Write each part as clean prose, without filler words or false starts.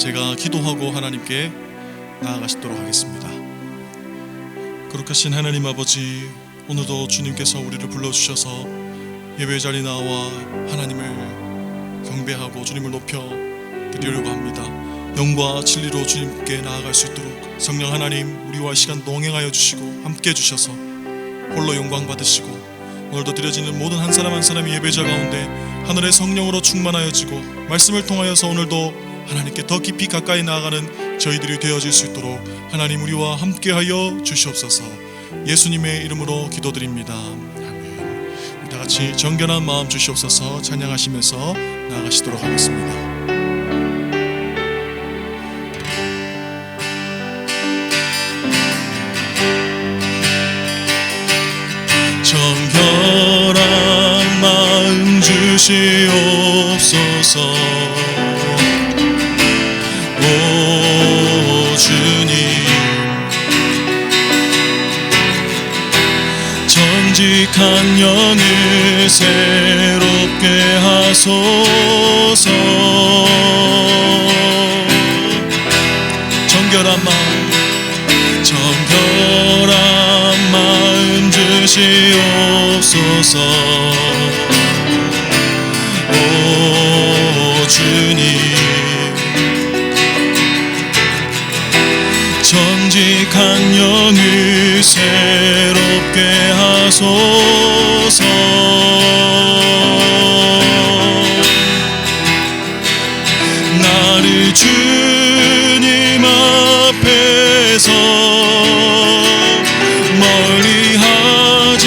제가 기도하고 하나님께 나아가시도록 하겠습니다. 거룩하신 하나님 아버지, 오늘도 주님께서 우리를 불러주셔서 예배 자리에 나와 하나님을 경배하고 주님을 높여 드리려고 합니다. 영과 진리로 주님께 나아갈 수 있도록 성령 하나님, 우리와 시간 동행하여 주시고 함께 해주셔서 홀로 영광 받으시고, 오늘도 드려지는 모든 한 사람 한 사람이 예배자 가운데 하늘의 성령으로 충만하여지고 말씀을 통하여서 오늘도 하나님께 더 깊이 가까이 나아가는 저희들이 되어질 수 있도록 하나님 우리와 함께하여 주시옵소서. 예수님의 이름으로 기도드립니다. 아멘. 우리 다 같이 정결한 마음 주시옵소서 찬양하시면서 나아가시도록 하겠습니다. 정결한 마음 주시옵소서. 오 주님, 정직한 영을 새롭게 하소서. 정결한 마음 주시옵소서. 오 주님, 정직한 영을 새롭게 하소서. 나를 주님 앞에서 멀리 하지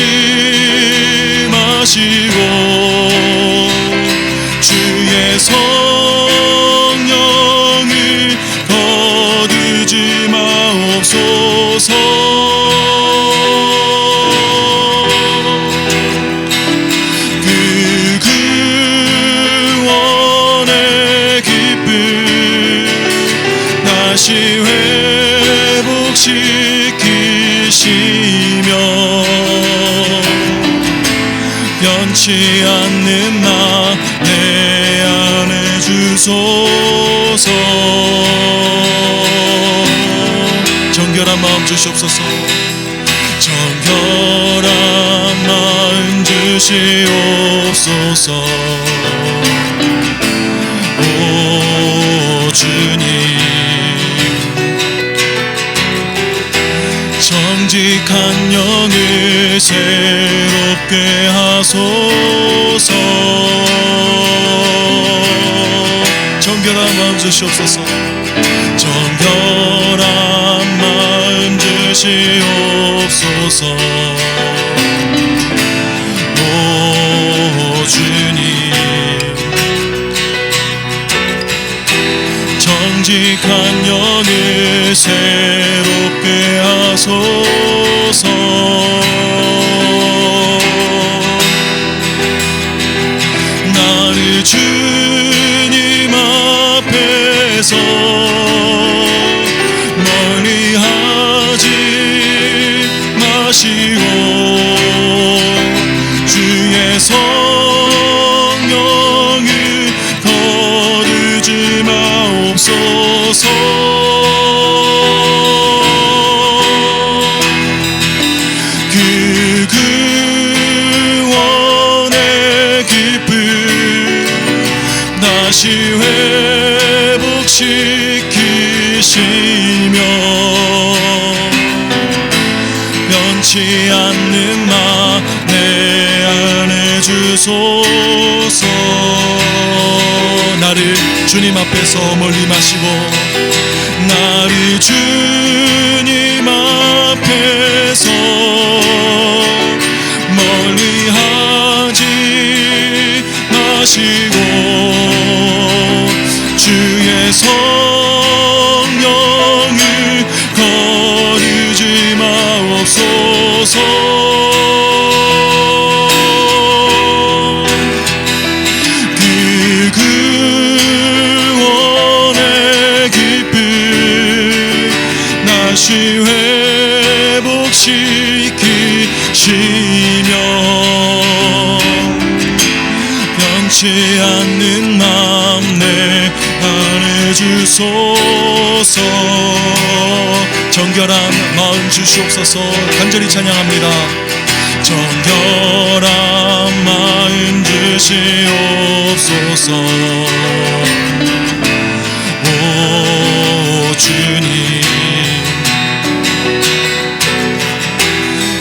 마시고 주의 성령을 거두지 마옵소서. 그 구원의 기쁨 다시 회복시키시며 변치 않는 나 내 안에 주소서. 정결한 마음 주시옵소서. 정결한 마음 주시옵소서. 오 주님, 정직한 영을 새롭게 하소서. 정결한 마음 주시옵소서. 정결한 마음 주시옵소서. 오 주님, 정직한 영을 새롭게 하소서. 나를 주님 앞에서 멀리 하지 마시고 주의 성령을 거두지 마옵소서. 그 구원의 기쁨 다시 회복시키시며 변치 않는 나 내 안에 주소서. 나를 주님 앞에서 멀리 마시고 나를 주님 앞에서 멀리 하지 마시고 주의 성령을 거두지 마옵소서. 그 구원의 기쁨 다시 회복시키시며 변치 않는 맘 내 안에 안에 주소서. 정결한 마음 주시옵소서. 간절히 찬양합니다. 정결한 마음 주시옵소서. 오 주님,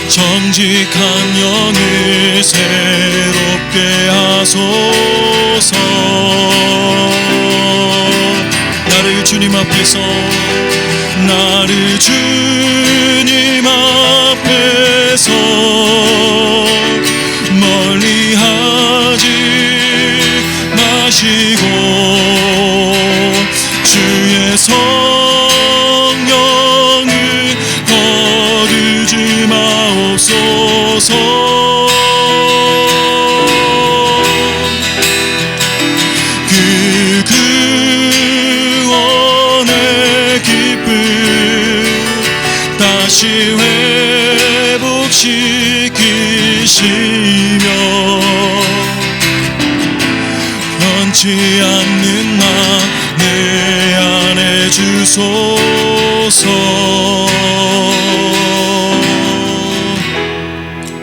정직한 영을 새롭게 하소서. 나를 주님 앞에서, 나를 주님 앞에서 멀리하지 마시고 주의 성령을 거두지 마옵소서. 그 구원의 기쁨 다시 회복시키시며 변치 않는 나 내 안에 주소서.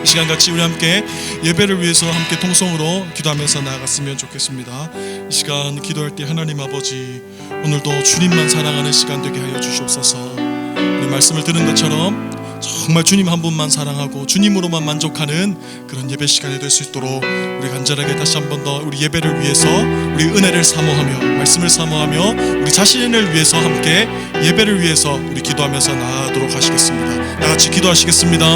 이 시간 같이 우리 함께 예배를 위해서 함께 통성으로 기도하면서 나아갔으면 좋겠습니다. 이 시간 기도할 때 하나님 아버지, 오늘도 주님만 사랑하는 시간 되게 하여 주시옵소서. 우리 말씀을 들은 것처럼 정말 주님 한 분만 사랑하고 주님으로만 만족하는 그런 예배 시간이 될 수 있도록 우리 간절하게 다시 한 번 더 우리 예배를 위해서 우리 은혜를 사모하며 말씀을 사모하며 우리 자신을 위해서 함께 예배를 위해서 우리 기도하면서 나아가도록 하시겠습니다. 다 같이 기도하시겠습니다.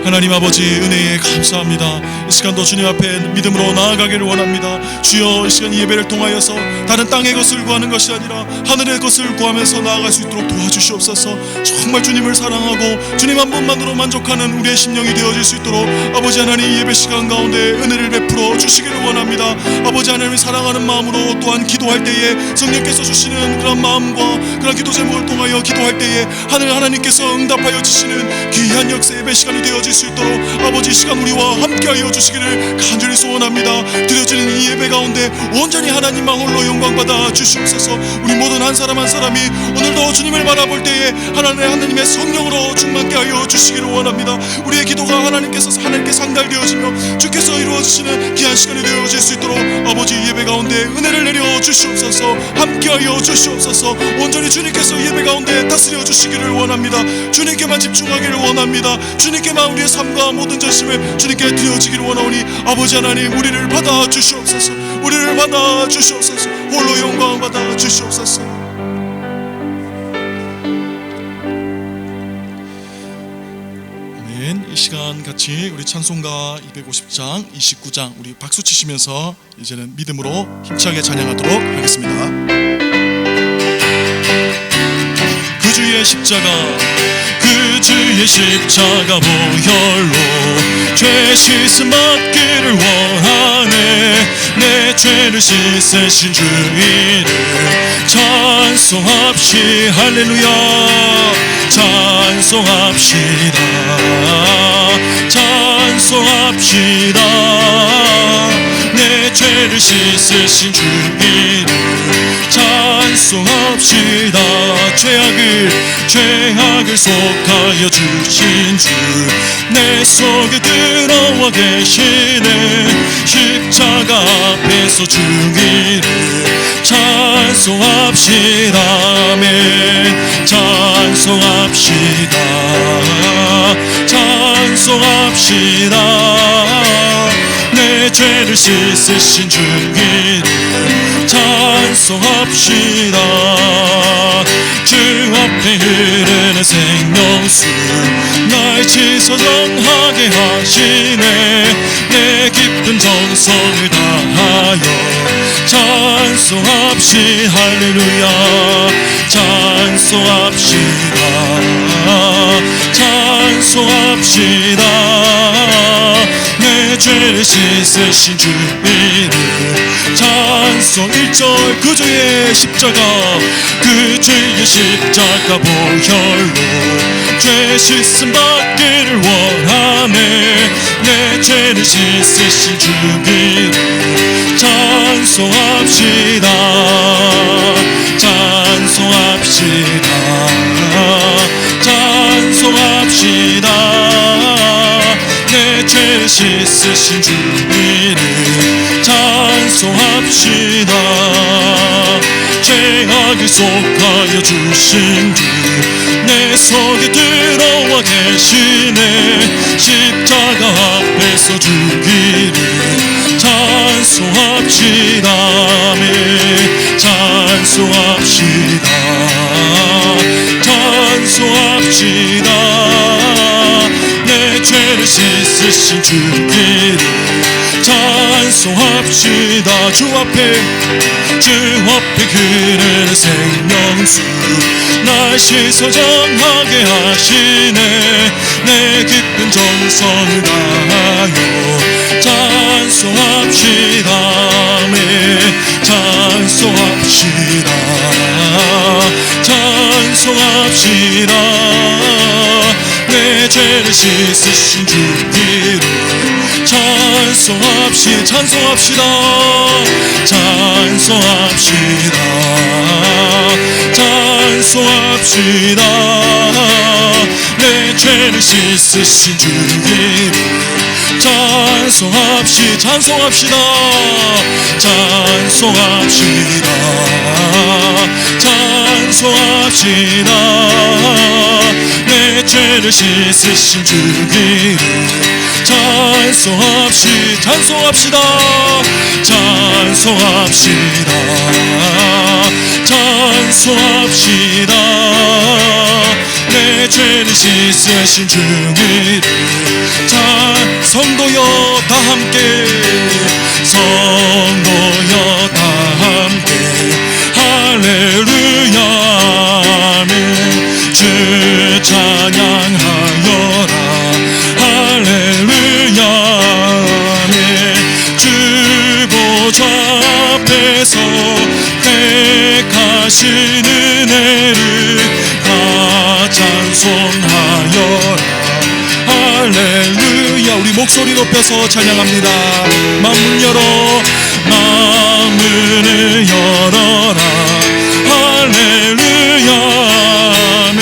하나님 아버지, 은혜에 감사합니다. 이 시간도 주님 앞에 믿음으로 나아가기를 원합니다. 주여, 이 시간 이 예배를 통하여서 다른 땅의 것을 구하는 것이 아니라 하늘의 것을 구하면서 나아갈 수 있도록 도와주시옵소서. 정말 주님을 사랑하고 주님 한 분만으로 만족하는 우리의 심령이 되어질 수 있도록 아버지 하나님, 이 예배 시간 가운데 은혜를 베풀어 주시기를 원합니다. 아버지 하나님을 사랑하는 마음으로 또한 기도할 때에 성령께서 주시는 그런 마음과 그런 기도 제목을 통하여 기도할 때에 하나님께서 응답하여 주시는 귀한 역사 예배 시간이 되어질 수 있도록 아버지, 이 시간 우리와 함께하여 주시기를 간절히 소원합니다. 드려지는 이 예배 가운데 온전히 하나님만 홀로 영광 받아 주시옵소서. 우리 모든 한 사람 한 사람이 오늘도 주님을 바라볼 때에 하나님의 성령으로 충만케 하여 주시기를 원합니다. 우리의 기도가 하나님께 상달되어지며 주께서 이루어지시는 귀한 시간이 되어질 수 있도록 아버지, 예배 가운데 은혜를 내려 주시옵소서. 함께하여 주시옵소서. 온전히 주님께서 예배 가운데 다스려 주시기를 원합니다. 주님께만 집중하기를 원합니다. 주님께만 우리의 삶과 모든 전심을 주님께 드려지기를 원하오니 아버지 하나님, 우리를 받아 주시옵소서. 우리를 받아 주시옵소서. 홀로 영광 받아 주시옵소서. 아멘. 이 시간 같이 우리 찬송가 250장 29장 우리 박수 치시면서 이제는 믿음으로 힘차게 찬양하도록 하겠습니다. 그 주의 십자가, 그 주의 십자가 보혈로 죄 씻음 받기를 원하네. 내 죄를 씻으신 주 이름 찬송합시. 할렐루야. 찬송합시다. 찬송합시다. 내 죄를 씻으신 주 이름 찬송합시다. 죄악을 속하여 주신 주 내 속에 들어와 계시네. 십자가 앞에서 주 이름 찬송합시다. 아멘. 찬송합시다. 찬송합시다. 내 죄를 씻으신 주 이름 찬송합시다. 주 앞에 흐르는 생명수 날 지서정하게 하시네. 내 깊은 정성을 다하여 찬송합시. 할렐루야. 찬송합시다. 찬송합시다. 내 죄를 씻으신 주 이름 찬송 1절 그 주의 십자가 그 주의 십자가 보혈로 죄 씻음 받기를 원하네 내 죄를 씻으신 주기를 찬송합시다 찬송합시다 찬송합시다 내 죄를 씻으신 주기를 찬송합시다 죄악을 속하여 주신 주 내 속에 들어와 계시네 십자가 앞에서 주기를 찬송합시다 아멘 찬송합시다 찬송합시다 내 죄를 씻으신 주기를 찬송합시다 주 앞에 흐르는 생명수 날 씻어정하게 하시네 내 깊은 정성을 다하여 찬송합시다 아멘 찬송합시다 찬송합시다 내 죄를 씻으신 주기를 찬송합시다 찬송합시다 찬송합시다 찬송합시다 내 죄를 씻으신 주기를 찬송합시다 찬송합시다 찬송합시다 찬송합시다 내 죄를 씻으신 주기를 찬송합시다 찬송합시다 찬송합시다 찬송합시다 내 죄를 씻으신 주기를 성도여 다 함께 성도여 다 함께 할렐루야 아멘 주 찬양하여라 할렐루야 아멘 주 보좌 앞에서 택하신 은혜를 다 찬송하여라 할렐루야 우리 목소리 높여서 찬양합니다 만문 열어 만문을 열어라 할렐루야 아멘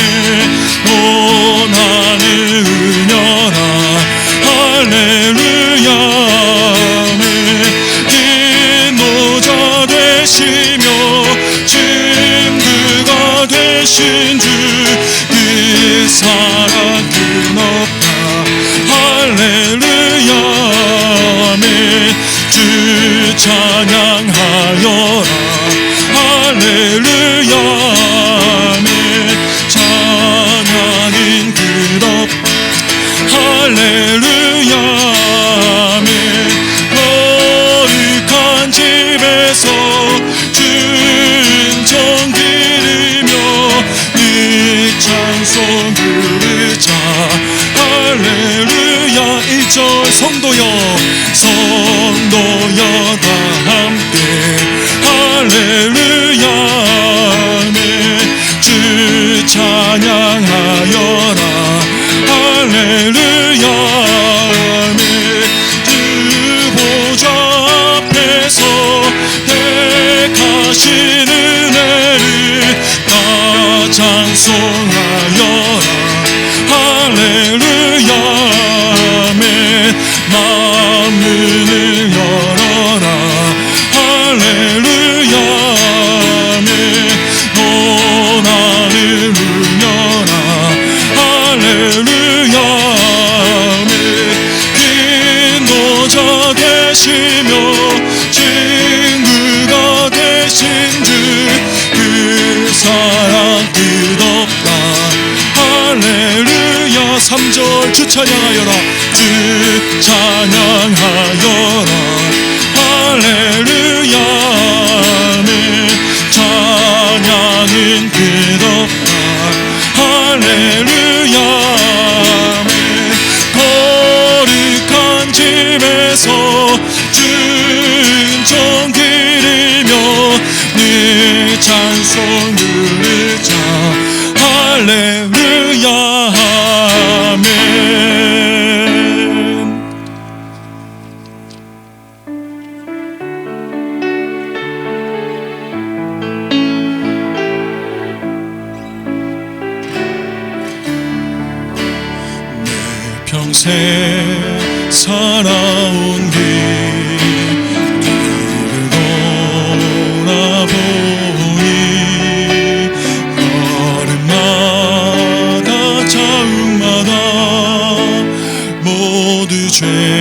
온 하늘 은여라 할렐루야 아멘 긴 노자 되시며 증거가 되신 주 그 사랑 끝없다 할렐루야 아멘 주 찬양하여라 할렐루야 아멘 찬양인 끝없다 할렐루야 아멘 거룩한 집에서 준정 기르며 네 찬송 부르자 할렐루야 1절 성도여 성도여 다 함께 할렐루야 아멘 주 찬양하여라 할렐루야 아멘 주 보좌 앞에서 택하신 은혜를 다 찬송하여라 할렐루야 아멘 만문을 열어라 할렐루야 아멘 온 하늘 울려라 할렐루야 아멘 긴 노자 되시며 친구가 되신 주 그 사랑 끝없다 할렐루야 3절 주 찬양하여라 주 찬양하여라 할렐루야 아멘 찬양인 끝없다 할렐루야 아멘 거룩한 집에서 준정 영광을 자 할렐루야 아멘. 내 평생 살아온 길 돌아보니 걸음마다 자음마다 모두 죄뿐입니다.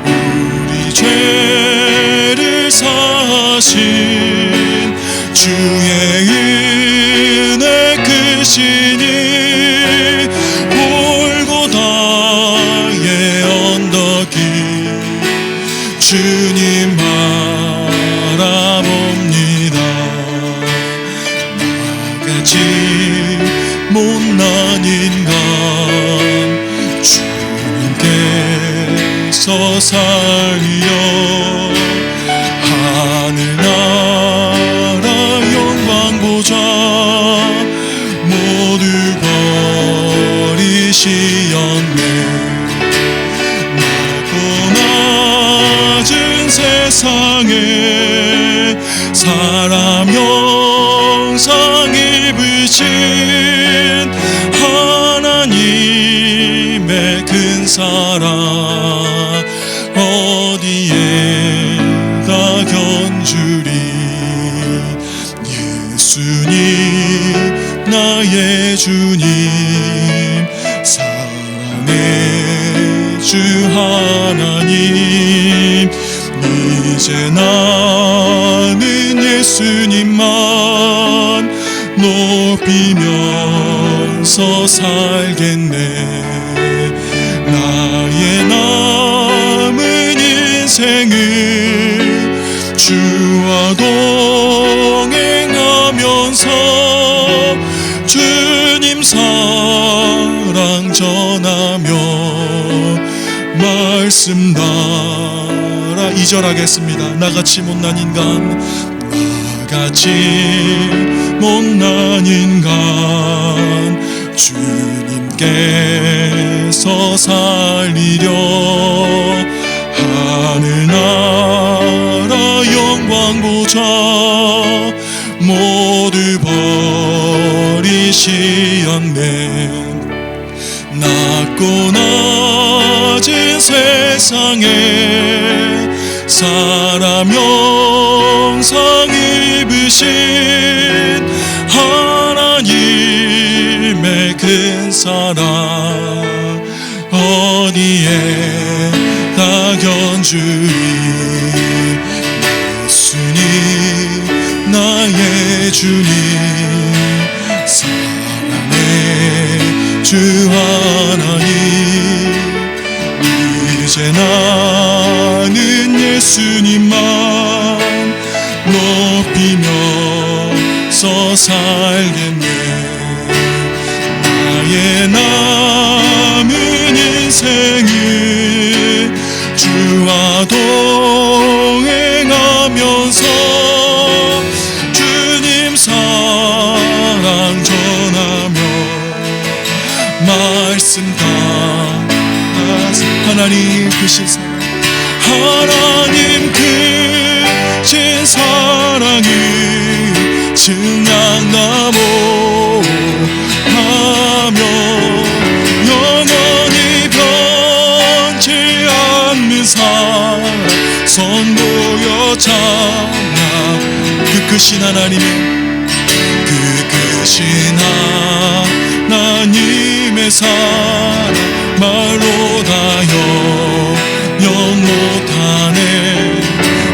우리 죄를 사하신 주의 은혜 크시니 골고다의 언덕이 주님 바라봅니다. 나같이 못난 인간 주님께서 살려 하늘나라 영광 보좌 모두 버리시었네. 낮은 세상에 사람 형상 입으신 하나님의 큰 사랑 어디에다 견주리. 예수님 나의 주님 사랑의 주 하나님 이제 나는 예수님만 높이면서 살겠네. 나의 남은 인생을 주와 동행하면서 주님 사랑 전하며 말씀 따라 2절 하겠습니다. 나같이 못난 인간 나같이 못난 인간 주님께서 살리려 하늘나라 영광 보좌 모두 버리시었네. 낮고 낮은 세상에 사람 형상 입으신 하나님의 큰 사랑 어디에다 견주리. 예수님 나의 주님 사랑의 주 하나님 이제 나는 예수님만 높이면서 살겠네. 나의 남은 인생을 주와 동행하면서 주님 사랑 전하며 말씀 따라서 하나님 크신 사랑 하나님 크신 사랑을 증량나무 하며 영원히 변치 않는 사랑 선보여 찬양. 그 크신 하나님의 그 크신 하나님의 사랑 말로 다 영 못하네.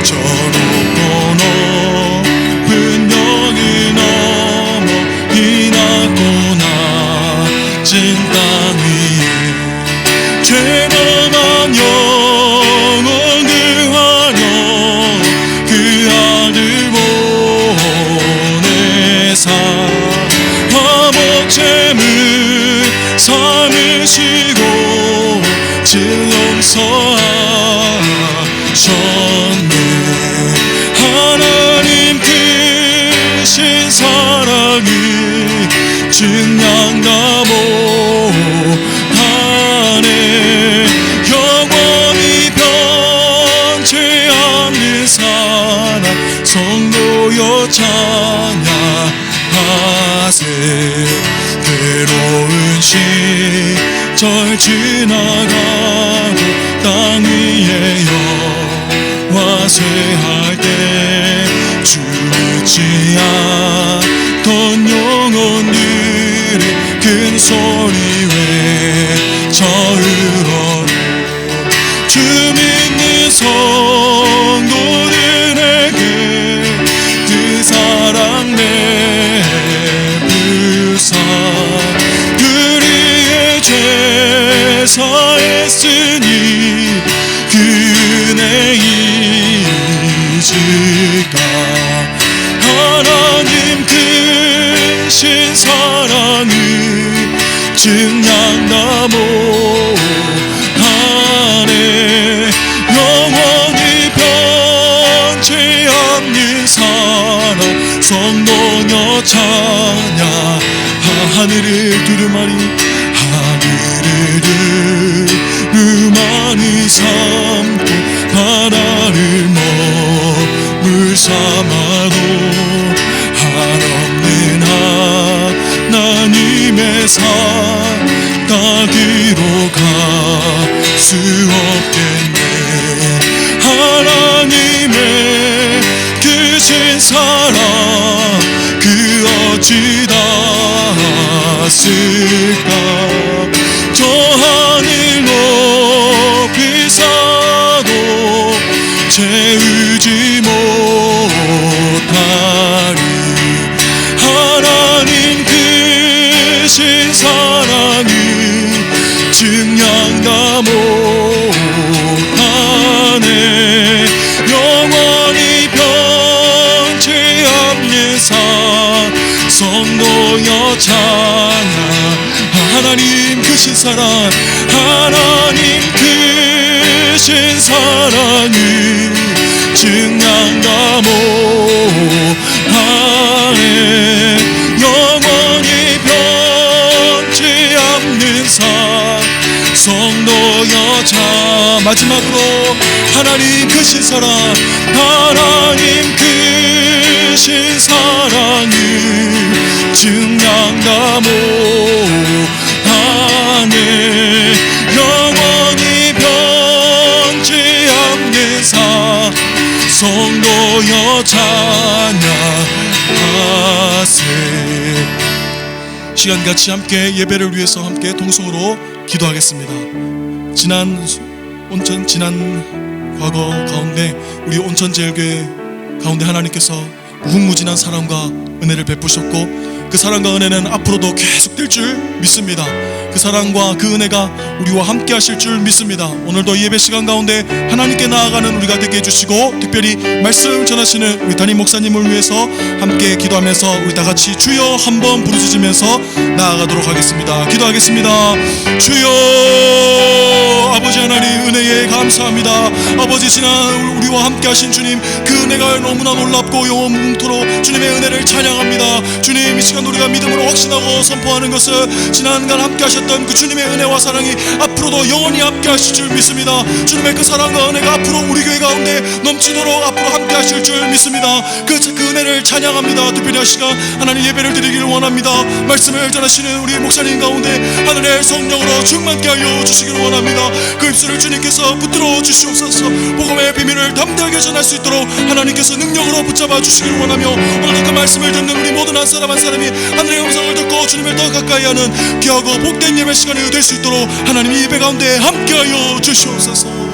저 높고 높은 벽을 넘어 이 낮고 낮은 땅 위에 죄범한 영혼 구하려 그 아들 보내사 화목제물 삼으시고 용서하셨네. 증량나무 영원히 변치 않는 사랑 성도여 찬양하세. 괴로운 시절 지나가고 땅 위에 여호와 쇠할 때 주 잊지 않던 영혼들이 큰 소리 외쳐 울어도 주 믿는 성도들에게 그 사랑 베푸사 그리의 죄 사했으니 그 은혜 잊을까. 하나님 크신 사랑을 증량나무 안에 영원히 변치 않는 사랑 성도여 찬양. 하늘을 두루마리 하늘을 두루마리 삼고 바다를 머물 삼아도 한없는 하나님의 사랑 따기로 갈 수 없겠네. 하나님의 크신 사랑 그 어찌 닿았을까. 저 하늘 높이 사도 채우지 못하리. 하나님 크신 사랑을 증량나무 안에 영원히 변치 않는 사랑 성도여 찬양. 하나님 크신 사랑 하나님 크신 사랑을 증량나무 안에 영원히 변치 않는 사랑 성도여 찬양. 마지막으로 하나님 크신 사랑 하나님 크신 사랑을 증량나무 안에 영원히 변치 않는 사랑 성도여 찬양하세. 시간같이 함께 예배를 위해서 함께 동성으로 기도하겠습니다. 지난 과거 가운데 우리 온천제일교회 가운데 하나님께서 무궁무진한 사랑과 은혜를 베푸셨고 그 사랑과 은혜는 앞으로도 계속될 줄 믿습니다. 그 사랑과 그 은혜가 우리와 함께 하실 줄 믿습니다. 오늘도 예배 시간 가운데 하나님께 나아가는 우리가 되게 해주시고 특별히 말씀 전하시는 우리 담임 목사님을 위해서 함께 기도하면서 우리 다같이 주여 한번 부르짖으면서 나아가도록 하겠습니다. 기도하겠습니다. 주여 아버지 하나님 은혜에 감사합니다. 아버지 지난 우리와 함께 하신 주님 그 은혜가 너무나 놀랍고 영원토록 주님의 은혜를 찬양합니다. 주님 이 시간 우리가 믿음으로 확신하고 선포하는 것은 지난간 함께 하셨던 그 주님의 은혜와 사랑이 앞으로도 영원히 함께 하실 줄 믿습니다. 주님의 그 사랑과 은혜가 앞으로 우리 교회 가운데 넘치도록 앞으로 함께 하실 줄 믿습니다. 그 은혜를 찬양합니다. 특별히 이 시간 하나님 예배를 드리기를 원합니다. 말씀을 전하시는 우리 목사님 가운데 하늘의 성령으로 충만케 하여 주시기를 원합니다. 그 입술을 주님께서 붙들어 주시옵소서. 복음의 비밀을 담대하게 전할 수 있도록 하나님께서 능력으로 붙잡아 주시기를 원하며 오늘 그 말씀을 듣는 우리 모든 한 사람 한 사람이 하늘의 음성을 듣고 주님을 더 가까이 하는 귀하고 복된 예배 시간이 될 수 있도록 하나님 이 예배 가운데 함께하여 주시옵소서.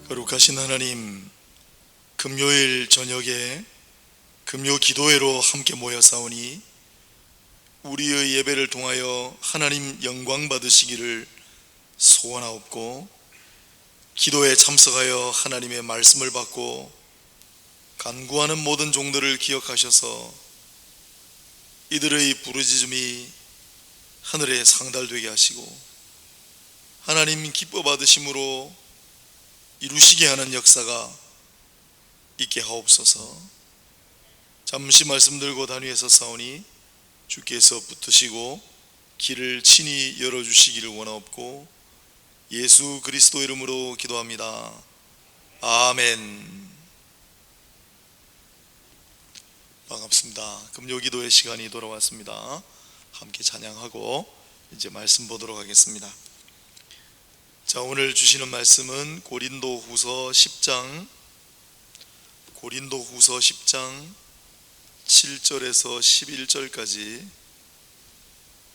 거룩하신 하나님, 금요일 저녁에 금요 기도회로 함께 모여사오니 우리의 예배를 통하여 하나님 영광 받으시기를 소원하옵고 기도에 참석하여 하나님의 말씀을 받고 간구하는 모든 종들을 기억하셔서 이들의 부르짖음이 하늘에 상달되게 하시고 하나님 기뻐 받으심으로 이루시게 하는 역사가 있게 하옵소서. 잠시 말씀 들고 단위에서 싸우니 주께서 붙으시고 길을 친히 열어주시기를 원하옵고 예수 그리스도 이름으로 기도합니다. 아멘. 반갑습니다. 금요기도의 시간이 돌아왔습니다. 함께 찬양하고 이제 말씀 보도록 하겠습니다. 자, 오늘 주시는 말씀은 고린도후서 10장 7절에서 11절까지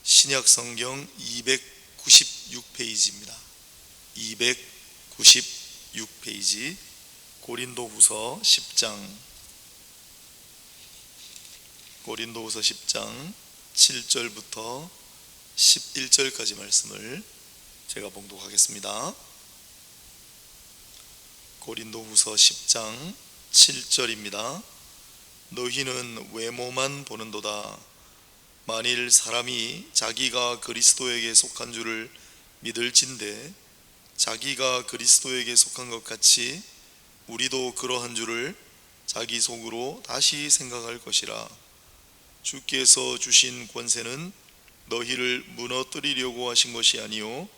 신약성경 296페이지입니다. 296페이지 고린도후서 10장 7절부터 11절까지 말씀을 제가 봉독하겠습니다. 고린도후서 10장 7절입니다. 너희는 외모만 보는도다. 만일 사람이 자기가 그리스도에게 속한 줄을 믿을진대 자기가 그리스도에게 속한 것 같이 우리도 그러한 줄을 자기 속으로 다시 생각할 것이라. 주께서 주신 권세는 너희를 무너뜨리려고 하신 것이 아니요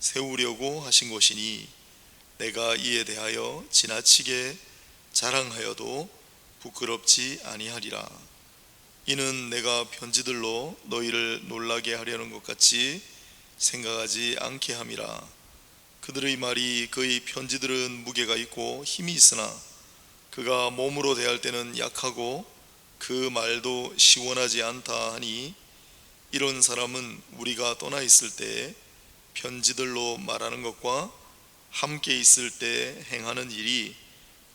세우려고 하신 것이니 내가 이에 대하여 지나치게 자랑하여도 부끄럽지 아니하리라. 이는 내가 편지들로 너희를 놀라게 하려는 것 같이 생각하지 않게 함이라. 그들의 말이 그의 편지들은 무게가 있고 힘이 있으나 그가 몸으로 대할 때는 약하고 그 말도 시원하지 않다 하니 이런 사람은 우리가 떠나 있을 때 편지들로 말하는 것과 함께 있을 때 행하는 일이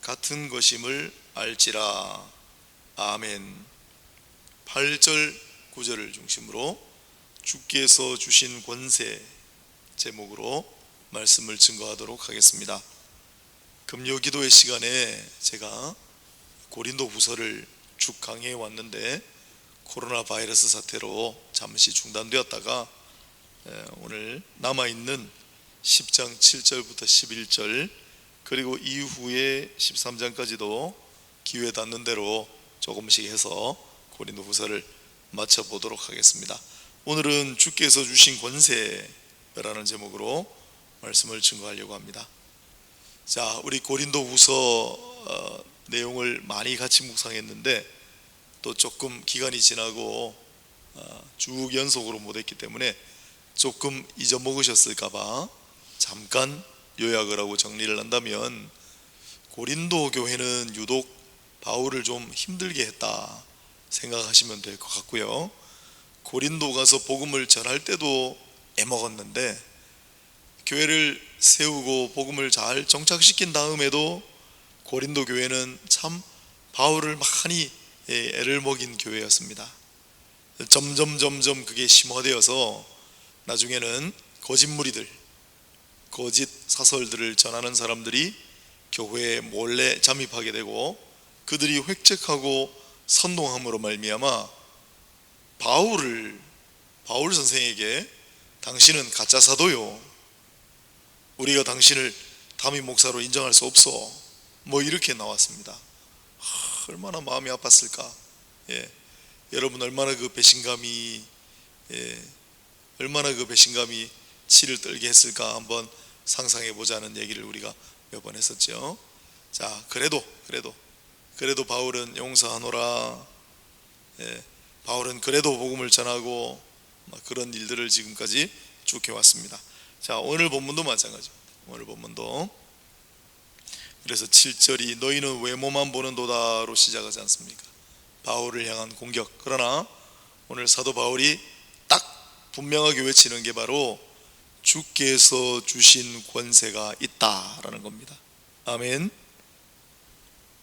같은 것임을 알지라. 아멘. 8절 9절을 중심으로 주께서 주신 권세 제목으로 말씀을 증거하도록 하겠습니다. 금요기도의 시간에 제가 고린도후서를 쭉 강의해 왔는데 코로나 바이러스 사태로 잠시 중단되었다가 오늘 남아있는 10장 7절부터 11절 그리고 이후에 13장까지도 기회 닿는 대로 조금씩 해서 고린도후서를 마쳐보도록 하겠습니다. 오늘은 주께서 주신 권세라는 제목으로 말씀을 증거하려고 합니다. 자, 우리 고린도후서 내용을 많이 같이 묵상했는데 또 조금 기간이 지나고 쭉 연속으로 못했기 때문에 조금 잊어먹으셨을까봐 잠깐 요약을 하고 정리를 한다면 고린도 교회는 유독 바울을 좀 힘들게 했다 생각하시면 될 것 같고요. 고린도 가서 복음을 전할 때도 애먹었는데 교회를 세우고 복음을 잘 정착시킨 다음에도 고린도 교회는 참 바울을 많이 애를 먹인 교회였습니다. 점점 그게 심화되어서 나중에는 거짓 무리들, 거짓 사설들을 전하는 사람들이 교회에 몰래 잠입하게 되고 그들이 획책하고 선동함으로 말미암아 바울 선생에게 당신은 가짜 사도요, 우리가 당신을 담임 목사로 인정할 수 없어, 뭐 이렇게 나왔습니다. 얼마나 마음이 아팠을까. 여러분 얼마나 그 배신감이 치를 떨게 했을까 한번 상상해 보자는 얘기를 우리가 몇 번 했었죠. 자, 그래도 바울은 용서하노라. 바울은 그래도 복음을 전하고 그런 일들을 지금까지 쭉 해왔습니다. 자, 오늘 본문도 마찬가지입니다. 오늘 본문도 그래서 7절이 너희는 외모만 보는도다로 시작하지 않습니까? 바울을 향한 공격. 그러나 오늘 사도 바울이 딱 분명하게 외치는 게 바로 주께서 주신 권세가 있다라는 겁니다. 아멘.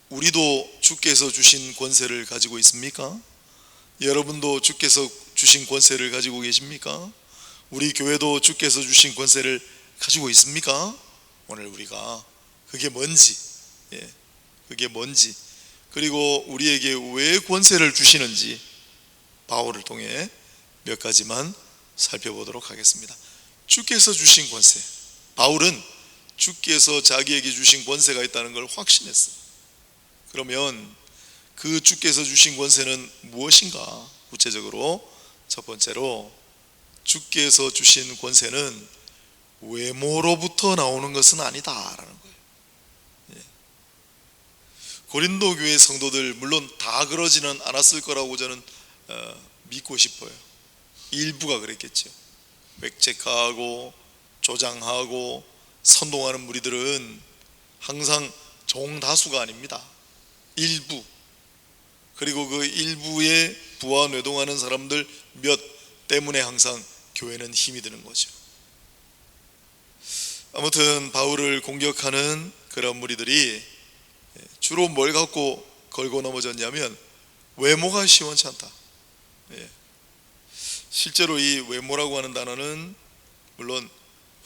우리도 주께서 주신 권세를 가지고 있습니까? 여러분도 주께서 주신 권세를 가지고 계십니까? 우리 교회도 주께서 주신 권세를 가지고 있습니까? 오늘 우리가 그게 뭔지, 그리고 우리에게 왜 권세를 주시는지 바울을 통해 몇 가지만 살펴보도록 하겠습니다. 주께서 주신 권세, 바울은 주께서 자기에게 주신 권세가 있다는 걸 확신했어요. 그러면 그 주께서 주신 권세는 무엇인가? 구체적으로 첫 번째로 주께서 주신 권세는 외모로부터 나오는 것은 아니다라는 거예요. 고린도 교회 성도들 물론 다 그러지는 않았을 거라고 저는 믿고 싶어요. 일부가 그랬겠죠. 획책하고 조장하고 선동하는 무리들은 항상 종다수가 아닙니다. 일부, 그리고 그 일부에 부와 뇌동하는 사람들 몇 때문에 항상 교회는 힘이 드는 거죠. 아무튼 바울을 공격하는 그런 무리들이 주로 뭘 갖고 걸고 넘어졌냐면 외모가 시원치 않다. 실제로 이 외모라고 하는 단어는 물론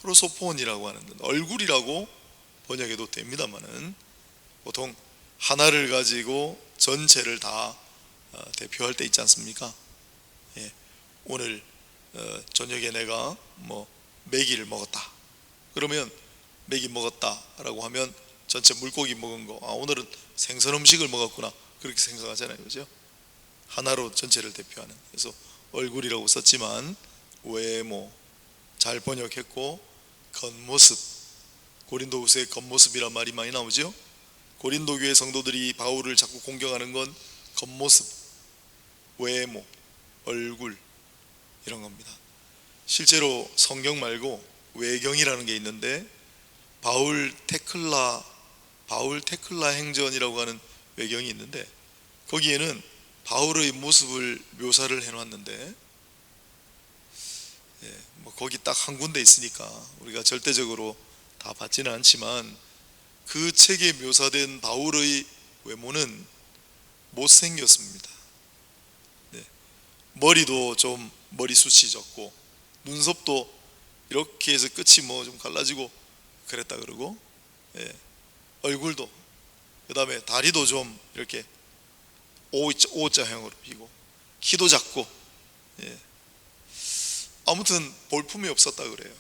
프로소폰이라고 하는 얼굴이라고 번역해도 됩니다만은 보통 하나를 가지고 전체를 다 대표할 때 있지 않습니까? 오늘 저녁에 내가 메기를 먹었다. 그러면 메기 먹었다라고 하면 전체 물고기 먹은 거, 오늘은 생선 음식을 먹었구나, 그렇게 생각하잖아요, 그죠? 하나로 전체를 대표하는. 그래서 얼굴이라고 썼지만 외모, 잘 번역했고 겉모습, 고린도후서의 겉모습이란 말이 많이 나오죠. 고린도 교회 성도들이 바울을 자꾸 공격하는 건 겉모습, 외모, 얼굴 이런 겁니다. 실제로 성경 말고 외경이라는 게 있는데 바울 테클라 행전이라고 하는 외경이 있는데 거기에는 바울의 모습을 묘사를 해놨는데 거기 딱 한 군데 있으니까 우리가 절대적으로 다 받지는 않지만 그 책에 묘사된 바울의 외모는 못생겼습니다. 머리도 좀 머리숱이 적고 눈썹도 이렇게 해서 끝이 좀 갈라지고 그랬다 그러고, 얼굴도, 그 다음에 다리도 좀 이렇게 O자형으로 피고 키도 작고, 아무튼 볼품이 없었다 그래요.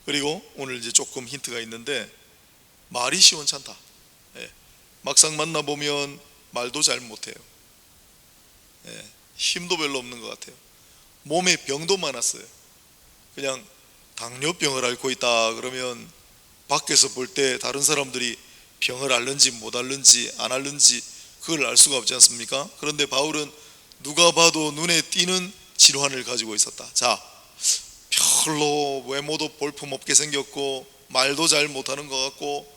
그리고 오늘 이제 조금 힌트가 있는데 말이 시원찮다. 막상 만나보면 말도 잘 못해요. 힘도 별로 없는 것 같아요. 몸에 병도 많았어요. 그냥 당뇨병을 앓고 있다 그러면 밖에서 볼 때 다른 사람들이 병을 앓는지 못 앓는지 안 앓는지 그걸 알 수가 없지 않습니까? 그런데 바울은 누가 봐도 눈에 띄는 질환을 가지고 있었다. 자, 별로 외모도 볼품없게 생겼고 말도 잘 못하는 것 같고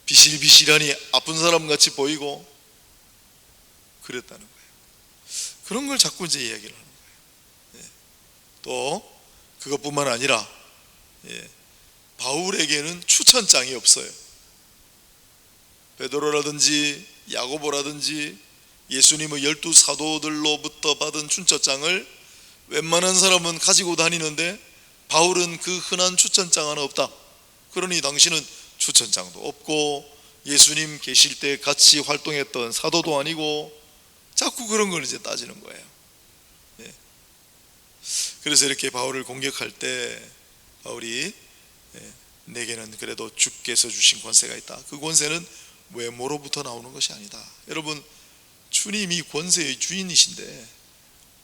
비실비실하니 아픈 사람 같이 보이고 그랬다는 거예요. 그런 걸 자꾸 이제 이야기를 하는 거예요. 또 그것뿐만 아니라 바울에게는 추천장이 없어요. 베드로라든지 야고보라든지 예수님의 12 사도들로부터 받은 추천장을 웬만한 사람은 가지고 다니는데 바울은 그 흔한 추천장 하나 없다. 그러니 당신은 추천장도 없고 예수님 계실 때 같이 활동했던 사도도 아니고, 자꾸 그런 걸 이제 따지는 거예요. 그래서 이렇게 바울을 공격할 때 바울이 내게는 그래도 주께서 주신 권세가 있다. 그 권세는 외모로부터 나오는 것이 아니다. 여러분, 주님이 권세의 주인이신데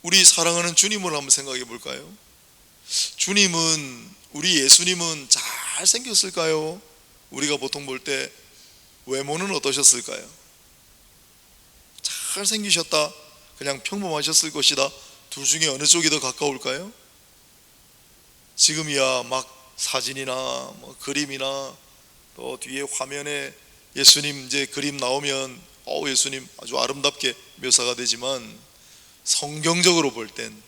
우리 사랑하는 주님을 한번 생각해 볼까요? 주님은, 우리 예수님은 잘생겼을까요? 우리가 보통 볼 때 외모는 어떠셨을까요? 잘생기셨다, 그냥 평범하셨을 것이다, 둘 중에 어느 쪽이 더 가까울까요? 지금이야 막 사진이나 그림이나 또 뒤에 화면에 예수님 이제 그림 나오면 예수님 아주 아름답게 묘사가 되지만 성경적으로 볼 땐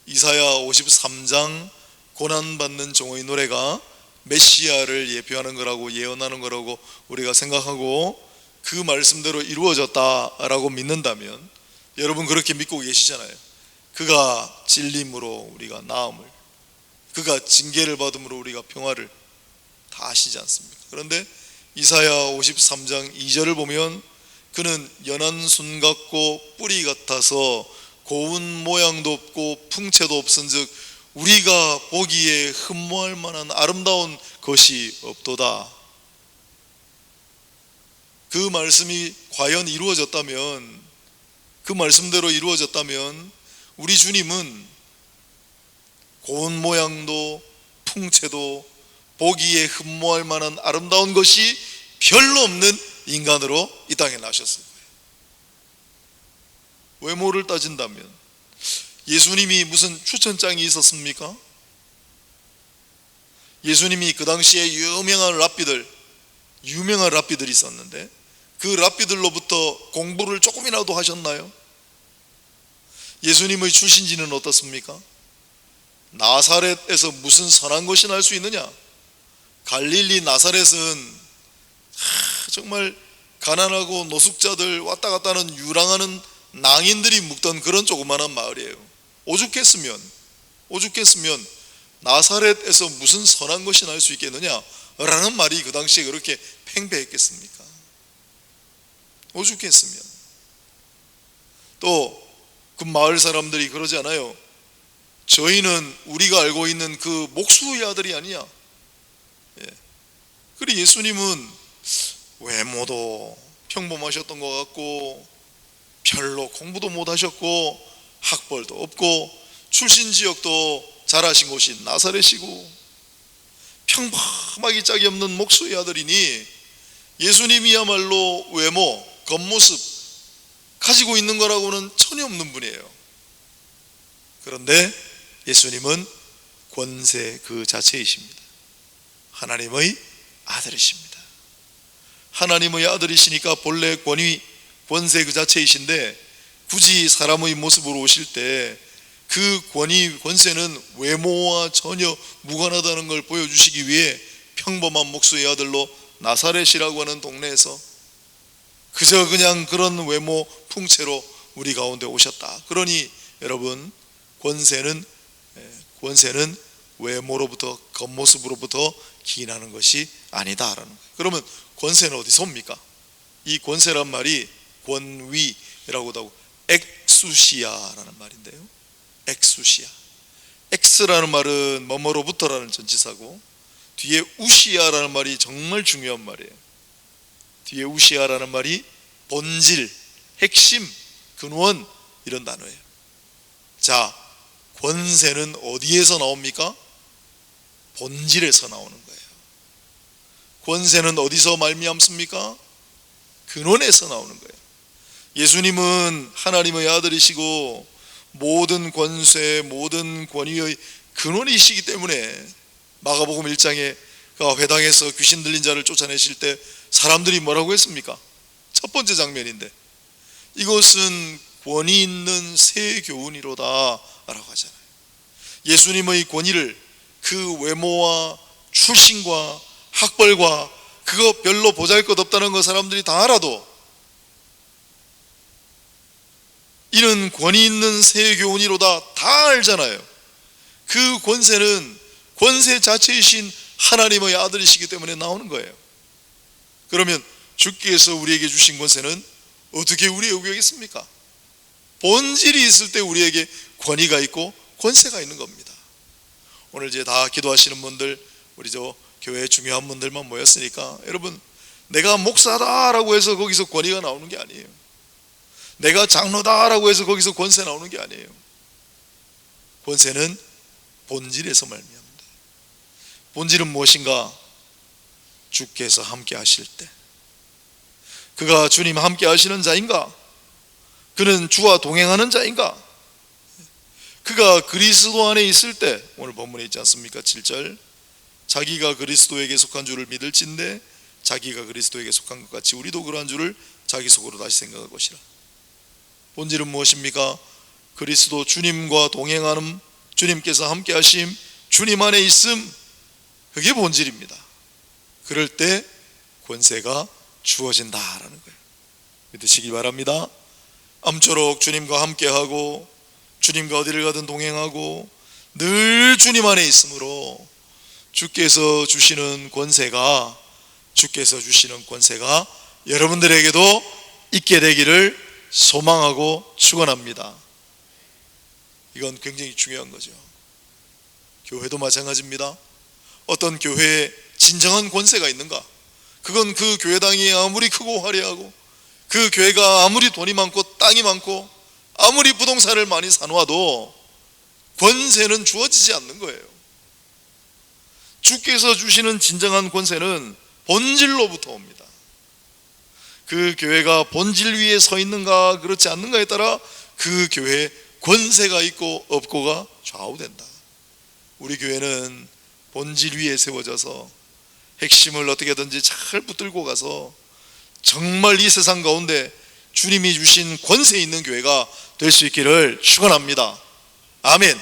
이사야 53장 고난받는 종의 노래가 메시아를 예표하는 거라고, 예언하는 거라고 우리가 생각하고 그 말씀대로 이루어졌다라고 믿는다면, 여러분 그렇게 믿고 계시잖아요. 그가 찔림으로 우리가 나음을, 그가 징계를 받음으로 우리가 평화를 다 아시지 않습니까? 그런데 이사야 53장 2절을 보면 그는 연한 순 같고 뿌리 같아서 고운 모양도 없고 풍채도 없은즉 우리가 보기에 흠모할 만한 아름다운 것이 없도다. 그 말씀이 과연 이루어졌다면, 그 말씀대로 이루어졌다면 우리 주님은 고운 모양도 풍채도 보기에 흠모할 만한 아름다운 것이 별로 없는 인간으로 이 땅에 나셨을 거예요. 외모를 따진다면 예수님이 무슨 추천장이 있었습니까? 예수님이 그 당시에 유명한 랍비들이 있었는데 그 랍비들로부터 공부를 조금이라도 하셨나요? 예수님의 출신지는 어떻습니까? 나사렛에서 무슨 선한 것이 날 수 있느냐? 갈릴리 나사렛은 정말 가난하고 노숙자들 왔다 갔다 하는 유랑하는 낭인들이 묵던 그런 조그마한 마을이에요. 오죽했으면 나사렛에서 무슨 선한 것이 날 수 있겠느냐 라는 말이 그 당시에 그렇게 팽배했겠습니까? 오죽했으면. 또 그 마을 사람들이 그러지 않아요? 저희는 우리가 알고 있는 그 목수의 아들이 아니냐. 그리고 예수님은 외모도 평범하셨던 것 같고 별로 공부도 못하셨고 학벌도 없고 출신 지역도 잘하신 곳이 나사렛이고 평범하기 짝이 없는 목수의 아들이니 예수님이야말로 외모, 겉모습 가지고 있는 거라고는 전혀 없는 분이에요. 그런데 예수님은 권세 그 자체이십니다. 하나님의 아들이십니다. 하나님의 아들이시니까 본래 권위, 권세 그 자체이신데 굳이 사람의 모습으로 오실 때 그 권위, 권세는 외모와 전혀 무관하다는 걸 보여주시기 위해 평범한 목수의 아들로 나사렛이라고 하는 동네에서 그저 그냥 그런 외모 풍채로 우리 가운데 오셨다. 그러니 여러분, 권세는 외모로부터 겉모습으로부터 기인하는 것이 아니다라는 거예요. 그러면 권세는 어디서 옵니까? 이 권세란 말이 권위라고도 하고 엑수시아라는 말인데요. 엑수시아. 엑스라는 말은 뭐뭐로부터라는 전치사고 뒤에 우시아라는 말이 정말 중요한 말이에요. 뒤에 우시아라는 말이 본질, 핵심, 근원 이런 단어예요. 자, 권세는 어디에서 나옵니까? 본질에서 나오는 거예요. 권세는 어디서 말미암습니까? 근원에서 나오는 거예요. 예수님은 하나님의 아들이시고 모든 권세, 모든 권위의 근원이시기 때문에 마가복음 1장에 회당에서 귀신 들린 자를 쫓아내실 때 사람들이 뭐라고 했습니까? 첫 번째 장면인데 이것은 권위 있는 새 교훈이로다 라고 하잖아요. 예수님의 권위를 그 외모와 출신과 학벌과 그거 별로 보잘것없다는 거 사람들이 다 알아도 이는 권위 있는 새 교훈이로다 다 알잖아요. 그 권세는 권세 자체이신 하나님의 아들이시기 때문에 나오는 거예요. 그러면 주께서 우리에게 주신 권세는 어떻게 우리에게 오겠습니까? 본질이 있을 때 우리에게 권위가 있고 권세가 있는 겁니다. 오늘 이제 다 기도하시는 분들, 우리 교회 중요한 분들만 모였으니까 여러분, 내가 목사다라고 해서 거기서 권위가 나오는 게 아니에요. 내가 장로다라고 해서 거기서 권세 나오는 게 아니에요. 권세는 본질에서 말미암는다. 본질은 무엇인가? 주께서 함께 하실 때, 그가 주님 함께 하시는 자인가? 그는 주와 동행하는 자인가? 그가 그리스도 안에 있을 때, 오늘 본문에 있지 않습니까? 7절, 자기가 그리스도에게 속한 줄을 믿을진대 자기가 그리스도에게 속한 것 같이 우리도 그러한 줄을 자기 속으로 다시 생각할 것이라. 본질은 무엇입니까? 그리스도 주님과 동행하는, 주님께서 함께 하심, 주님 안에 있음, 그게 본질입니다. 그럴 때 권세가 주어진다라는 거예요. 믿으시기 바랍니다. 암초록 주님과 함께하고 주님과 어디를 가든 동행하고 늘 주님 안에 있으므로 주께서 주시는 권세가 여러분들에게도 있게 되기를 소망하고 축원합니다. 이건 굉장히 중요한 거죠. 교회도 마찬가지입니다. 어떤 교회에 진정한 권세가 있는가? 그건 그 교회당이 아무리 크고 화려하고 그 교회가 아무리 돈이 많고 땅이 많고 아무리 부동산을 많이 사놓아도 권세는 주어지지 않는 거예요. 주께서 주시는 진정한 권세는 본질로부터 옵니다. 그 교회가 본질 위에 서 있는가 그렇지 않는가에 따라 그 교회에 권세가 있고 없고가 좌우된다. 우리 교회는 본질 위에 세워져서 핵심을 어떻게든지 잘 붙들고 가서 정말 이 세상 가운데 주님이 주신 권세 있는 교회가 될 수 있기를 축원합니다. 아멘.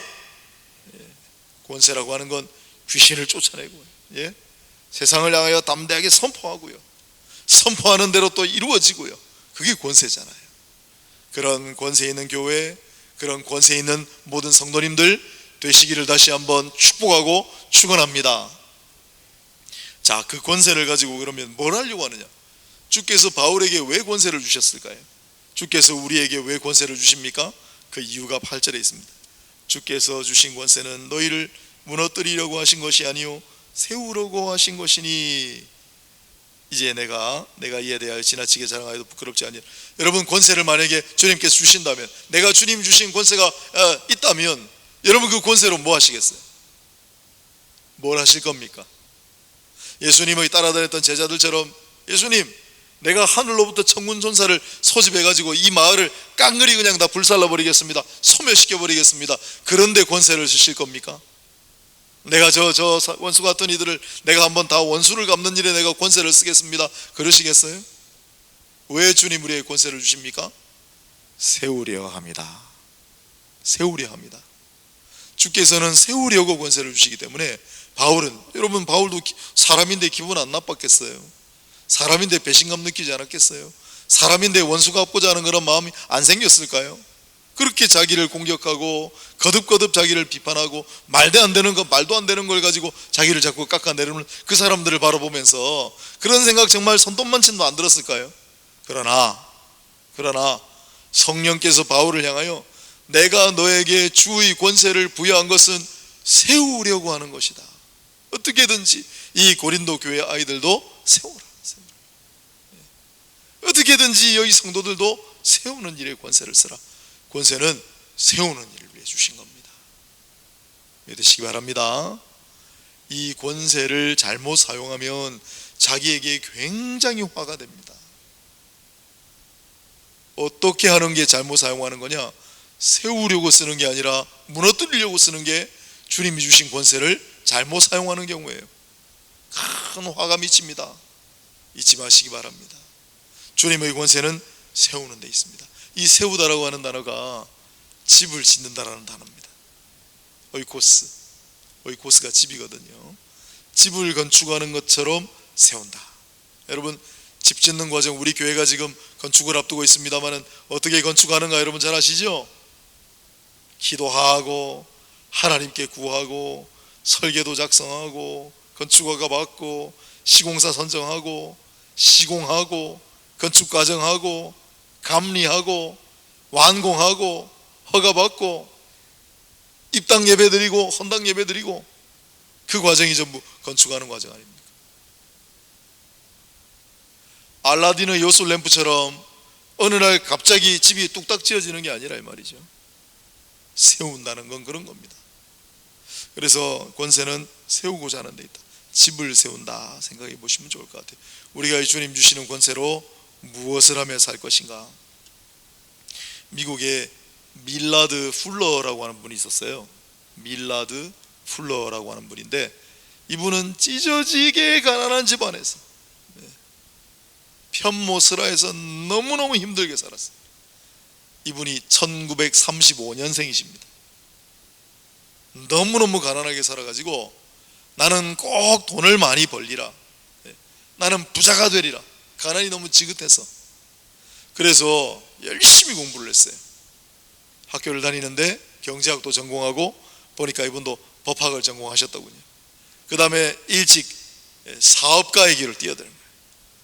권세라고 하는 건 귀신을 쫓아내고 세상을 향하여 담대하게 선포하고요, 선포하는 대로 또 이루어지고요. 그게 권세잖아요. 그런 권세 있는 교회, 그런 권세 있는 모든 성도님들 되시기를 다시 한번 축복하고 축원합니다. 자, 그 권세를 가지고 그러면 뭘 하려고 하느냐? 주께서 바울에게 왜 권세를 주셨을까요? 주께서 우리에게 왜 권세를 주십니까? 그 이유가 8절에 있습니다. 주께서 주신 권세는 너희를 무너뜨리려고 하신 것이 아니요 세우려고 하신 것이니. 이제 내가 이에 대하여 지나치게 자랑하여도 부끄럽지 아니하라. 여러분, 권세를 만약에 주님께서 주신다면, 내가 주님 주신 권세가 있다면 여러분 그 권세로 뭐 하시겠어요? 뭘 하실 겁니까? 예수님의 따라다녔던 제자들처럼, 예수님, 내가 하늘로부터 천군 천사를 소집해가지고 이 마을을 깡그리 그냥 다 불살라버리겠습니다, 소멸시켜버리겠습니다. 그런데 권세를 주실 겁니까? 내가 저 원수 같은 이들을 내가 한번 다 원수를 갚는 일에 내가 권세를 쓰겠습니다, 그러시겠어요? 왜 주님 우리에게 권세를 주십니까? 세우려 합니다. 세우려 합니다. 주께서는 세우려고 권세를 주시기 때문에 바울은, 여러분 바울도 사람인데 기분 안 나빴겠어요? 사람인데 배신감 느끼지 않았겠어요? 사람인데 원수 갚고자 하는 그런 마음이 안 생겼을까요? 그렇게 자기를 공격하고 거듭거듭 자기를 비판하고 말도 안 되는 걸 가지고 자기를 자꾸 깎아내리는 그 사람들을 바라보면서 그런 생각 정말 손톱만침도 안 들었을까요? 그러나 성령께서 바울을 향하여 내가 너에게 주의 권세를 부여한 것은 세우려고 하는 것이다. 어떻게든지 이 고린도 교회 아이들도 세우라. 어떻게든지 여기 성도들도 세우는 일에 권세를 쓰라. 권세는 세우는 일을 위해 주신 겁니다. 믿으시기 바랍니다. 이 권세를 잘못 사용하면 자기에게 굉장히 화가 됩니다. 어떻게 하는 게 잘못 사용하는 거냐? 세우려고 쓰는 게 아니라 무너뜨리려고 쓰는 게 주님이 주신 권세를 잘못 사용하는 경우예요. 큰 화가 미칩니다. 잊지 마시기 바랍니다. 주님의 권세는 세우는 데 있습니다. 이 세우다라고 하는 단어가 집을 짓는다라는 단어입니다. 오이코스가 집이거든요. 집을 건축하는 것처럼 세운다. 여러분, 집 짓는 과정, 우리 교회가 지금 건축을 앞두고 있습니다만 어떻게 건축하는가 여러분 잘 아시죠? 기도하고 하나님께 구하고 설계도 작성하고 건축허가 받고 시공사 선정하고 시공하고 건축 과정하고 감리하고 완공하고 허가받고 입당 예배드리고 헌당 예배드리고 그 과정이 전부 건축하는 과정 아닙니까? 알라딘의 요술 램프처럼 어느 날 갑자기 집이 뚝딱 지어지는 게 아니라 이 말이죠. 세운다는 건 그런 겁니다. 그래서 권세는 세우고자 하는 데 있다. 집을 세운다 생각해 보시면 좋을 것 같아요. 우리가 주님 주시는 권세로 무엇을 하며 살 것인가? 미국에 밀라드 풀러라고 하는 분이 있었어요. 밀라드 풀러라고 하는 분인데, 이분은 찢어지게 가난한 집안에서 편모스라에서 너무너무 힘들게 살았어요. 이분이 1935년생이십니다. 너무너무 가난하게 살아가지고 나는 꼭 돈을 많이 벌리라, 나는 부자가 되리라, 가난이 너무 지긋해서 그래서 열심히 공부를 했어요. 학교를 다니는데 경제학도 전공하고 보니까 이분도 법학을 전공하셨더군요. 그 다음에 일찍 사업가의 길을 뛰어드는 거예요.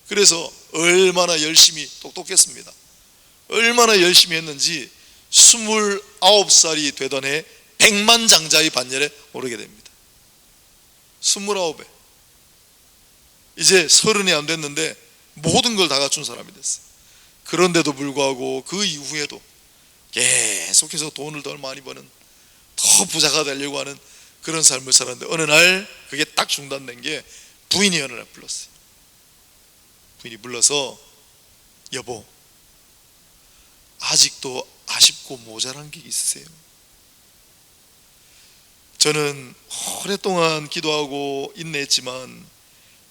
그래서 얼마나 열심히 똑똑했습니다. 얼마나 열심히 했는지 29살이 되던 해 백만장자의 반열에 오르게 됩니다. 29에 이제 30이 안 됐는데 모든 걸 다 갖춘 사람이 됐어요. 그런데도 불구하고 그 이후에도 계속해서 돈을 더 많이 버는, 더 부자가 되려고 하는 그런 삶을 살았는데, 어느 날 그게 딱 중단된 게 부인이 어느 날 불렀어요. 부인이 불러서 여보, 아직도 아쉽고 모자란 게 있으세요? 저는 오랫동안 기도하고 인내했지만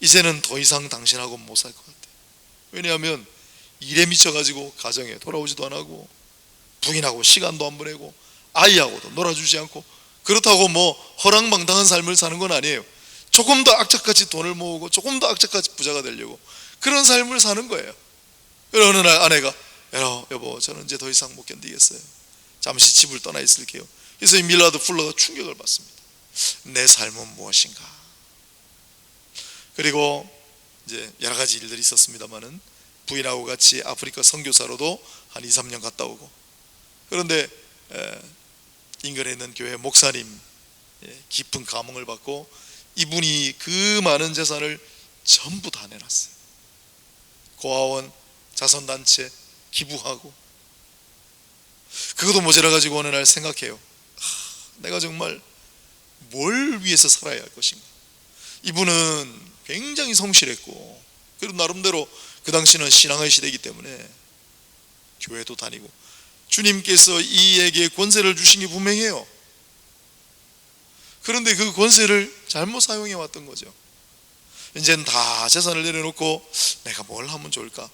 이제는 더 이상 당신하고 못 살 것 같아요. 왜냐하면 일에 미쳐가지고 가정에 돌아오지도 안 하고 부인하고 시간도 안 보내고 아이하고도 놀아주지 않고, 그렇다고 뭐 허랑방탕한 삶을 사는 건 아니에요. 조금 더 악착같이 돈을 모으고 조금 더 악착같이 부자가 되려고 그런 삶을 사는 거예요. 그래서 어느 날 아내가 여보, 저는 이제 더 이상 못 견디겠어요. 잠시 집을 떠나 있을게요. 그래서 이 밀라드 풀러가 충격을 받습니다. 내 삶은 무엇인가? 그리고 이제 여러 가지 일들이 있었습니다만은 부인하고 같이 아프리카 선교사로도 한 2, 3년 갔다 오고, 그런데 인근에 있는 교회 목사님 깊은 감흥을 받고 이분이 그 많은 재산을 전부 다 내놨어요. 고아원, 자선단체 기부하고. 그것도 모자라가지고 어느 날 생각해요. 내가 정말 뭘 위해서 살아야 할 것인가. 이분은 굉장히 성실했고, 그리고 나름대로 그 당시는 신앙의 시대이기 때문에 교회도 다니고, 주님께서 이에게 권세를 주신 게 분명해요. 그런데 그 권세를 잘못 사용해 왔던 거죠. 이제는 다 재산을 내려놓고 내가 뭘 하면 좋을까.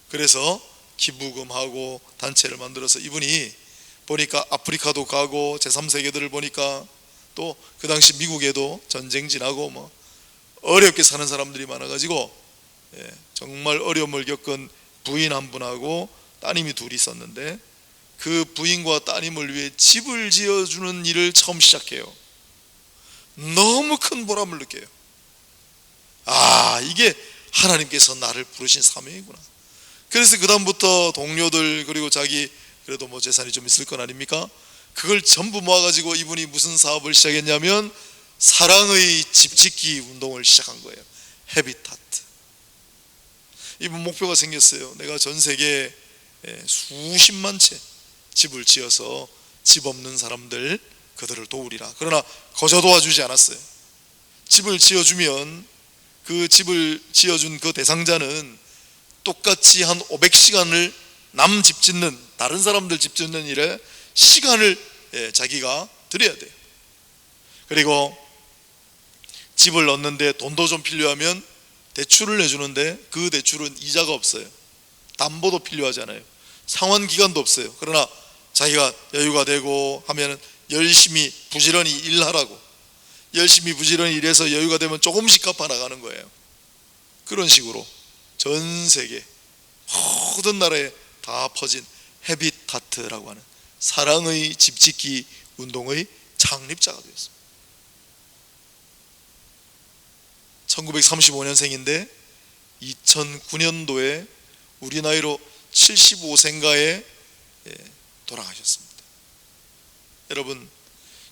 그래서 기부금하고 단체를 만들어서, 이분이 보니까 아프리카도 가고 제3세계들을 보니까 또 그 당시 미국에도 전쟁 지나고 뭐 어렵게 사는 사람들이 많아가지고 정말 어려움을 겪은 부인 한 분하고 따님이 둘이 있었는데, 그 부인과 따님을 위해 집을 지어주는 일을 처음 시작해요. 너무 큰 보람을 느껴요. 이게 하나님께서 나를 부르신 사명이구나. 그래서 그 다음부터 동료들, 그리고 자기 그래도 뭐 재산이 좀 있을 건 아닙니까? 그걸 전부 모아가지고 이분이 무슨 사업을 시작했냐면 사랑의 집짓기 운동을 시작한 거예요. 헤비타트. 이분 목표가 생겼어요. 내가 전 세계에 수십만 채 집을 지어서 집 없는 사람들, 그들을 도우리라. 그러나 거저 도와주지 않았어요. 집을 지어주면 그 집을 지어준 그 대상자는 똑같이 한 500시간을 남 집 짓는, 다른 사람들 집 짓는 일에 시간을 자기가 들여야 돼요. 그리고 집을 얻는데 돈도 좀 필요하면 대출을 내주는데 그 대출은 이자가 없어요. 담보도 필요하잖아요. 상환 기간도 없어요. 그러나 자기가 여유가 되고 하면 열심히 부지런히 일하라고, 열심히 부지런히 일해서 여유가 되면 조금씩 갚아 나가는 거예요. 그런 식으로 전 세계 모든 나라에 다 퍼진 헤비타트라고 하는 사랑의 집짓기 운동의 창립자가 되었습니다. 1935년생인데 2009년도에 우리 나이로 75세인가에 돌아가셨습니다. 여러분,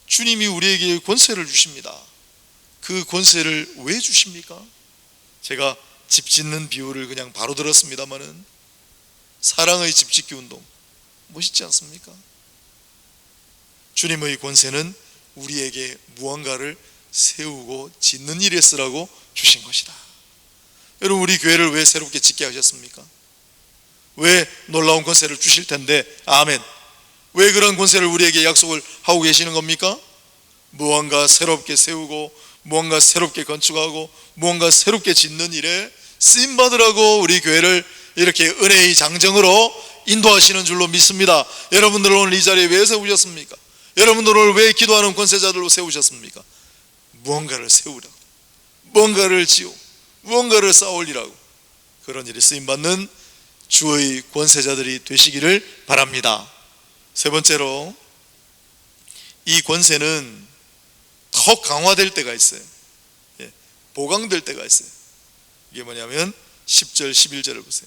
주님이 우리에게 권세를 주십니다. 그 권세를 왜 주십니까? 제가 집 짓는 비유를 그냥 바로 들었습니다마는 사랑의 집짓기 운동 멋있지 않습니까? 주님의 권세는 우리에게 무언가를 세우고 짓는 일에 쓰라고 주신 것이다. 여러분, 우리 교회를 왜 새롭게 짓게 하셨습니까? 왜 놀라운 권세를 주실 텐데, 아멘. 왜 그런 권세를 우리에게 약속을 하고 계시는 겁니까? 무언가 새롭게 세우고 무언가 새롭게 건축하고 무언가 새롭게 짓는 일에 쓰임받으라고 우리 교회를 이렇게 은혜의 장정으로 인도하시는 줄로 믿습니다. 여러분들 오늘 이 자리에 왜 세우셨습니까? 여러분들 오늘 왜 기도하는 권세자들로 세우셨습니까? 무언가를 세우라고, 무언가를 지우고 무언가를 쌓으리라고, 그런 일에 쓰임받는 주의 권세자들이 되시기를 바랍니다. 세 번째로, 이 권세는 더 강화될 때가 있어요. 보강될 때가 있어요. 이게 뭐냐면 10절 11절을 보세요.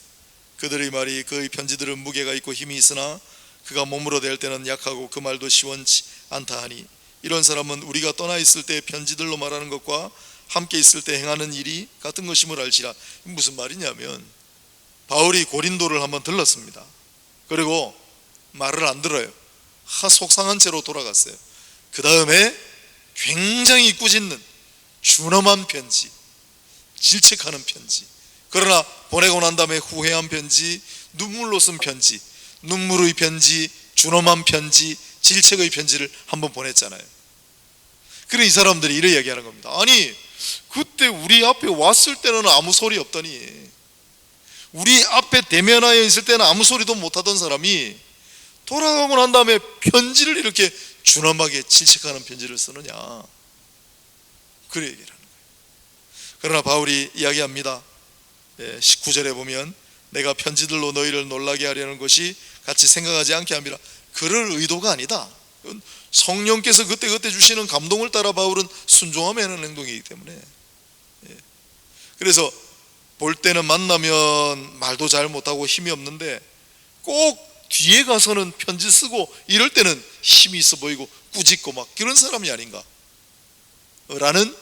그들의 말이 그의 편지들은 무게가 있고 힘이 있으나 그가 몸으로 대할 때는 약하고 그 말도 시원치 않다 하니 이런 사람은 우리가 떠나 있을 때 편지들로 말하는 것과 함께 있을 때 행하는 일이 같은 것임을 알지라. 무슨 말이냐면 바울이 고린도를 한번 들렀습니다. 그리고 말을 안 들어요. 속상한 채로 돌아갔어요. 그 다음에 굉장히 꾸짖는 준엄한 편지, 질책하는 편지, 그러나 보내고 난 다음에 후회한 편지, 눈물로 쓴 편지, 눈물의 편지, 준엄한 편지, 질책의 편지를 한번 보냈잖아요. 그래 이 사람들이 이래 얘기하는 겁니다. 아니 그때 우리 앞에 왔을 때는 아무 소리 없더니, 우리 앞에 대면하여 있을 때는 아무 소리도 못하던 사람이 돌아가고 난 다음에 편지를 이렇게 준엄하게 질책하는 편지를 쓰느냐, 그래 얘기를 하는 거예요. 그러나 바울이 이야기합니다. 19절에 보면 내가 편지들로 너희를 놀라게 하려는 것이 같이 생각하지 않게 합니다. 그럴 의도가 아니다. 성령께서 그때그때 주시는 감동을 따라 바울은 순종하며 하는 행동이기 때문에, 그래서 볼 때는 만나면 말도 잘 못하고 힘이 없는데 꼭 뒤에 가서는 편지 쓰고 이럴 때는 힘이 있어 보이고 꾸짖고 막 그런 사람이 아닌가 라는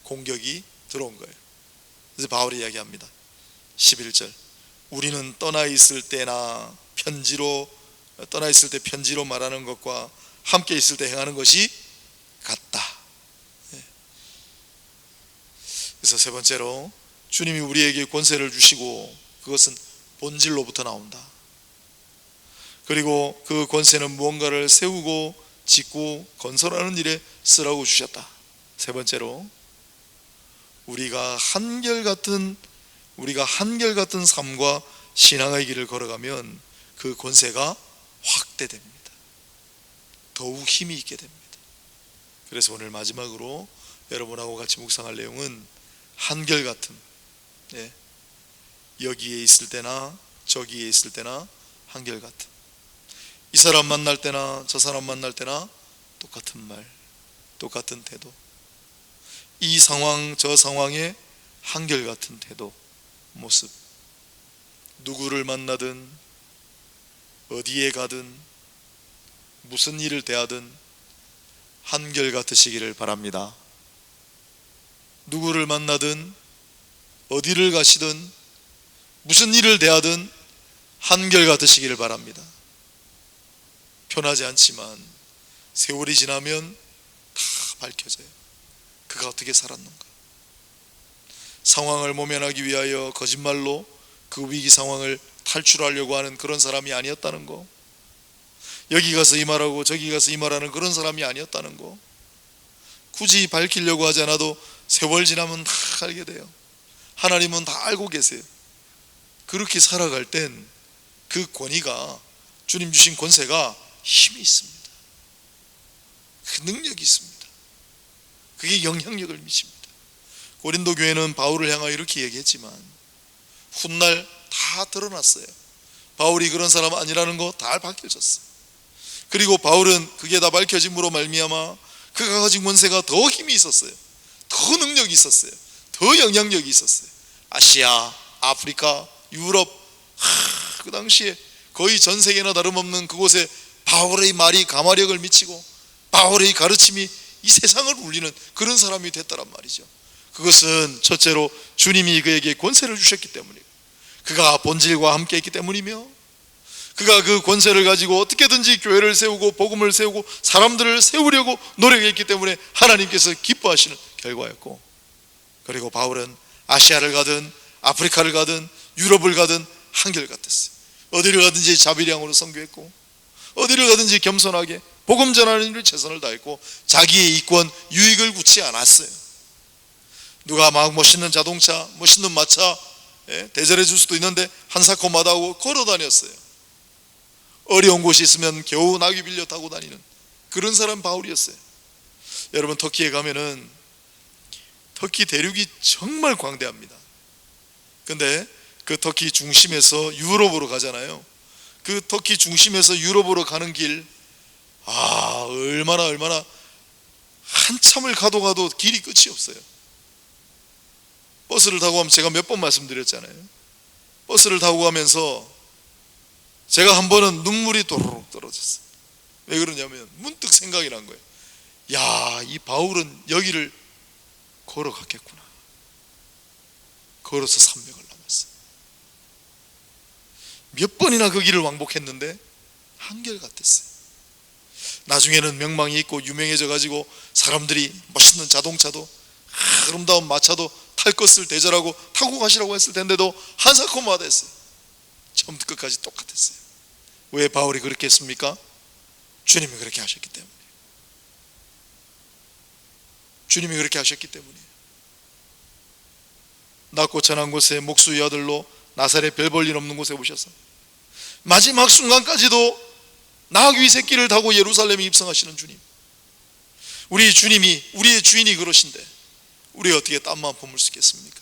공격이 들어온 거예요. 그래서 바울이 이야기합니다. 11절 우리는 떠나 있을 때나 떠나 있을 때 편지로 말하는 것과 함께 있을 때 행하는 것이 같다. 그래서 세 번째로 주님이 우리에게 권세를 주시고 그것은 본질로부터 나온다. 그리고 그 권세는 무언가를 세우고 짓고 건설하는 일에 쓰라고 주셨다. 세 번째로 우리가 한결같은 삶과 신앙의 길을 걸어가면 그 권세가 확대됩니다. 더욱 힘이 있게 됩니다. 그래서 오늘 마지막으로 여러분하고 같이 묵상할 내용은 한결같음, 여기에 있을 때나 저기에 있을 때나 한결같음. 이 사람 만날 때나 저 사람 만날 때나 똑같은 말, 똑같은 태도, 이 상황 저 상황에 한결같은 태도, 모습. 누구를 만나든 어디에 가든 무슨 일을 대하든 한결같으시기를 바랍니다. 누구를 만나든 어디를 가시든 무슨 일을 대하든 한결같으시기를 바랍니다. 편하지 않지만 세월이 지나면 다 밝혀져요. 그가 어떻게 살았는가. 상황을 모면하기 위하여 거짓말로 그 위기 상황을 탈출하려고 하는 그런 사람이 아니었다는 거, 여기 가서 이 말하고 저기 가서 이 말하는 그런 사람이 아니었다는 거, 굳이 밝히려고 하지 않아도 세월 지나면 다 알게 돼요. 하나님은 다 알고 계세요. 그렇게 살아갈 땐 그 권위가, 주님 주신 권세가 힘이 있습니다. 그 능력이 있습니다. 그게 영향력을 미칩니다. 고린도 교회는 바울을 향하여 이렇게 얘기했지만 훗날 다 드러났어요. 바울이 그런 사람 아니라는 거 다 밝혀졌어요. 그리고 바울은 그게 다 밝혀짐으로 말미암아 그가 가진 권세가 더 힘이 있었어요. 더 능력이 있었어요. 더 영향력이 있었어요. 아시아, 아프리카, 유럽, 그 당시에 거의 전 세계나 다름없는 그곳에 바울의 말이 가마력을 미치고 바울의 가르침이 이 세상을 울리는 그런 사람이 됐다란 말이죠. 그것은 첫째로 주님이 그에게 권세를 주셨기 때문이고, 그가 본질과 함께 했기 때문이며, 그가 그 권세를 가지고 어떻게든지 교회를 세우고 복음을 세우고 사람들을 세우려고 노력했기 때문에 하나님께서 기뻐하시는 결과였고, 그리고 바울은 아시아를 가든 아프리카를 가든 유럽을 가든 한결같았어요. 어디를 가든지 자비량으로 선교했고, 어디를 가든지 겸손하게 복음 전하는 일에 최선을 다했고, 자기의 이권 유익을 굳지 않았어요. 누가 막 멋있는 자동차, 멋있는 마차 대절해 줄 수도 있는데 한사코마다 하고 걸어 다녔어요. 어려운 곳이 있으면 겨우 나귀 빌려 타고 다니는 그런 사람 바울이었어요. 여러분, 터키에 가면은 터키 대륙이 정말 광대합니다. 근데 그 터키 중심에서 유럽으로 가잖아요. 그 터키 중심에서 유럽으로 가는 길, 얼마나 한참을 가도 길이 끝이 없어요. 버스를 타고 가면 제가 몇 번 말씀드렸잖아요. 버스를 타고 가면서 제가 한 번은 눈물이 도로록 떨어졌어요. 왜 그러냐면 문득 생각이 난 거예요. 야, 이 바울은 여기를 걸어갔겠구나. 걸어서 산맥을 넘었어요. 몇 번이나 그 길을 왕복했는데 한결같았어요. 나중에는 명망이 있고 유명해져 가지고 사람들이 멋있는 자동차도 아름다운 마차도 탈 것을 대절하고 타고 가시라고 했을 텐데도 한사코마다 했어요. 처음부터 끝까지 똑같았어요. 왜 바울이 그렇게 했습니까? 주님이 그렇게 하셨기 때문에. 주님이 그렇게 하셨기 때문이에요. 낮고 천한 곳에 목수의 아들로 나사렛 별 볼 일 없는 곳에 오셔서 마지막 순간까지도 나귀 새끼를 타고 예루살렘에 입성하시는 주님, 우리 주님이, 우리의 주인이 그러신데 우리 어떻게 딴 마음 품을 수 있겠습니까?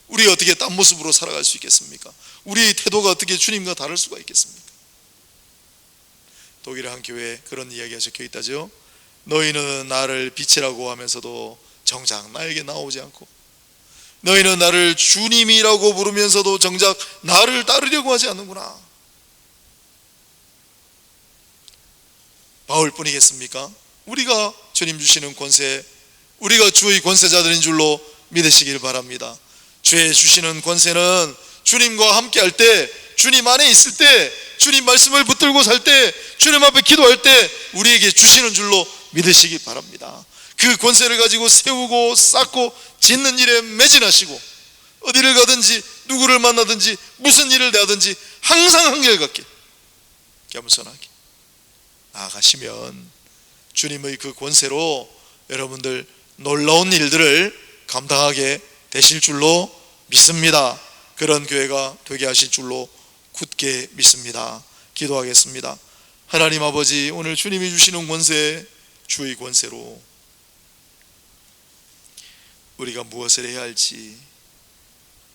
우리 어떻게 딴 모습으로 살아갈 수 있겠습니까? 우리의 태도가 어떻게 주님과 다를 수가 있겠습니까? 독일의 한 교회에 그런 이야기가 적혀 있다죠. 너희는 나를 빛이라고 하면서도 정작 나에게 나오지 않고, 너희는 나를 주님이라고 부르면서도 정작 나를 따르려고 하지 않는구나. 바울뿐이겠습니까? 우리가 주님 주시는 권세, 우리가 주의 권세자들인 줄로 믿으시길 바랍니다. 주의 주시는 권세는 주님과 함께 할 때, 주님 안에 있을 때, 주님 말씀을 붙들고 살 때, 주님 앞에 기도할 때 우리에게 주시는 줄로 믿으시기 바랍니다. 그 권세를 가지고 세우고 쌓고 짓는 일에 매진하시고, 어디를 가든지 누구를 만나든지 무슨 일을 대하든지 항상 한결같게 겸손하게 나아가시면 주님의 그 권세로 여러분들 놀라운 일들을 감당하게 되실 줄로 믿습니다. 그런 교회가 되게 하실 줄로 굳게 믿습니다. 기도하겠습니다. 하나님 아버지, 오늘 주님이 주시는 권세, 주의 권세로 우리가 무엇을 해야 할지,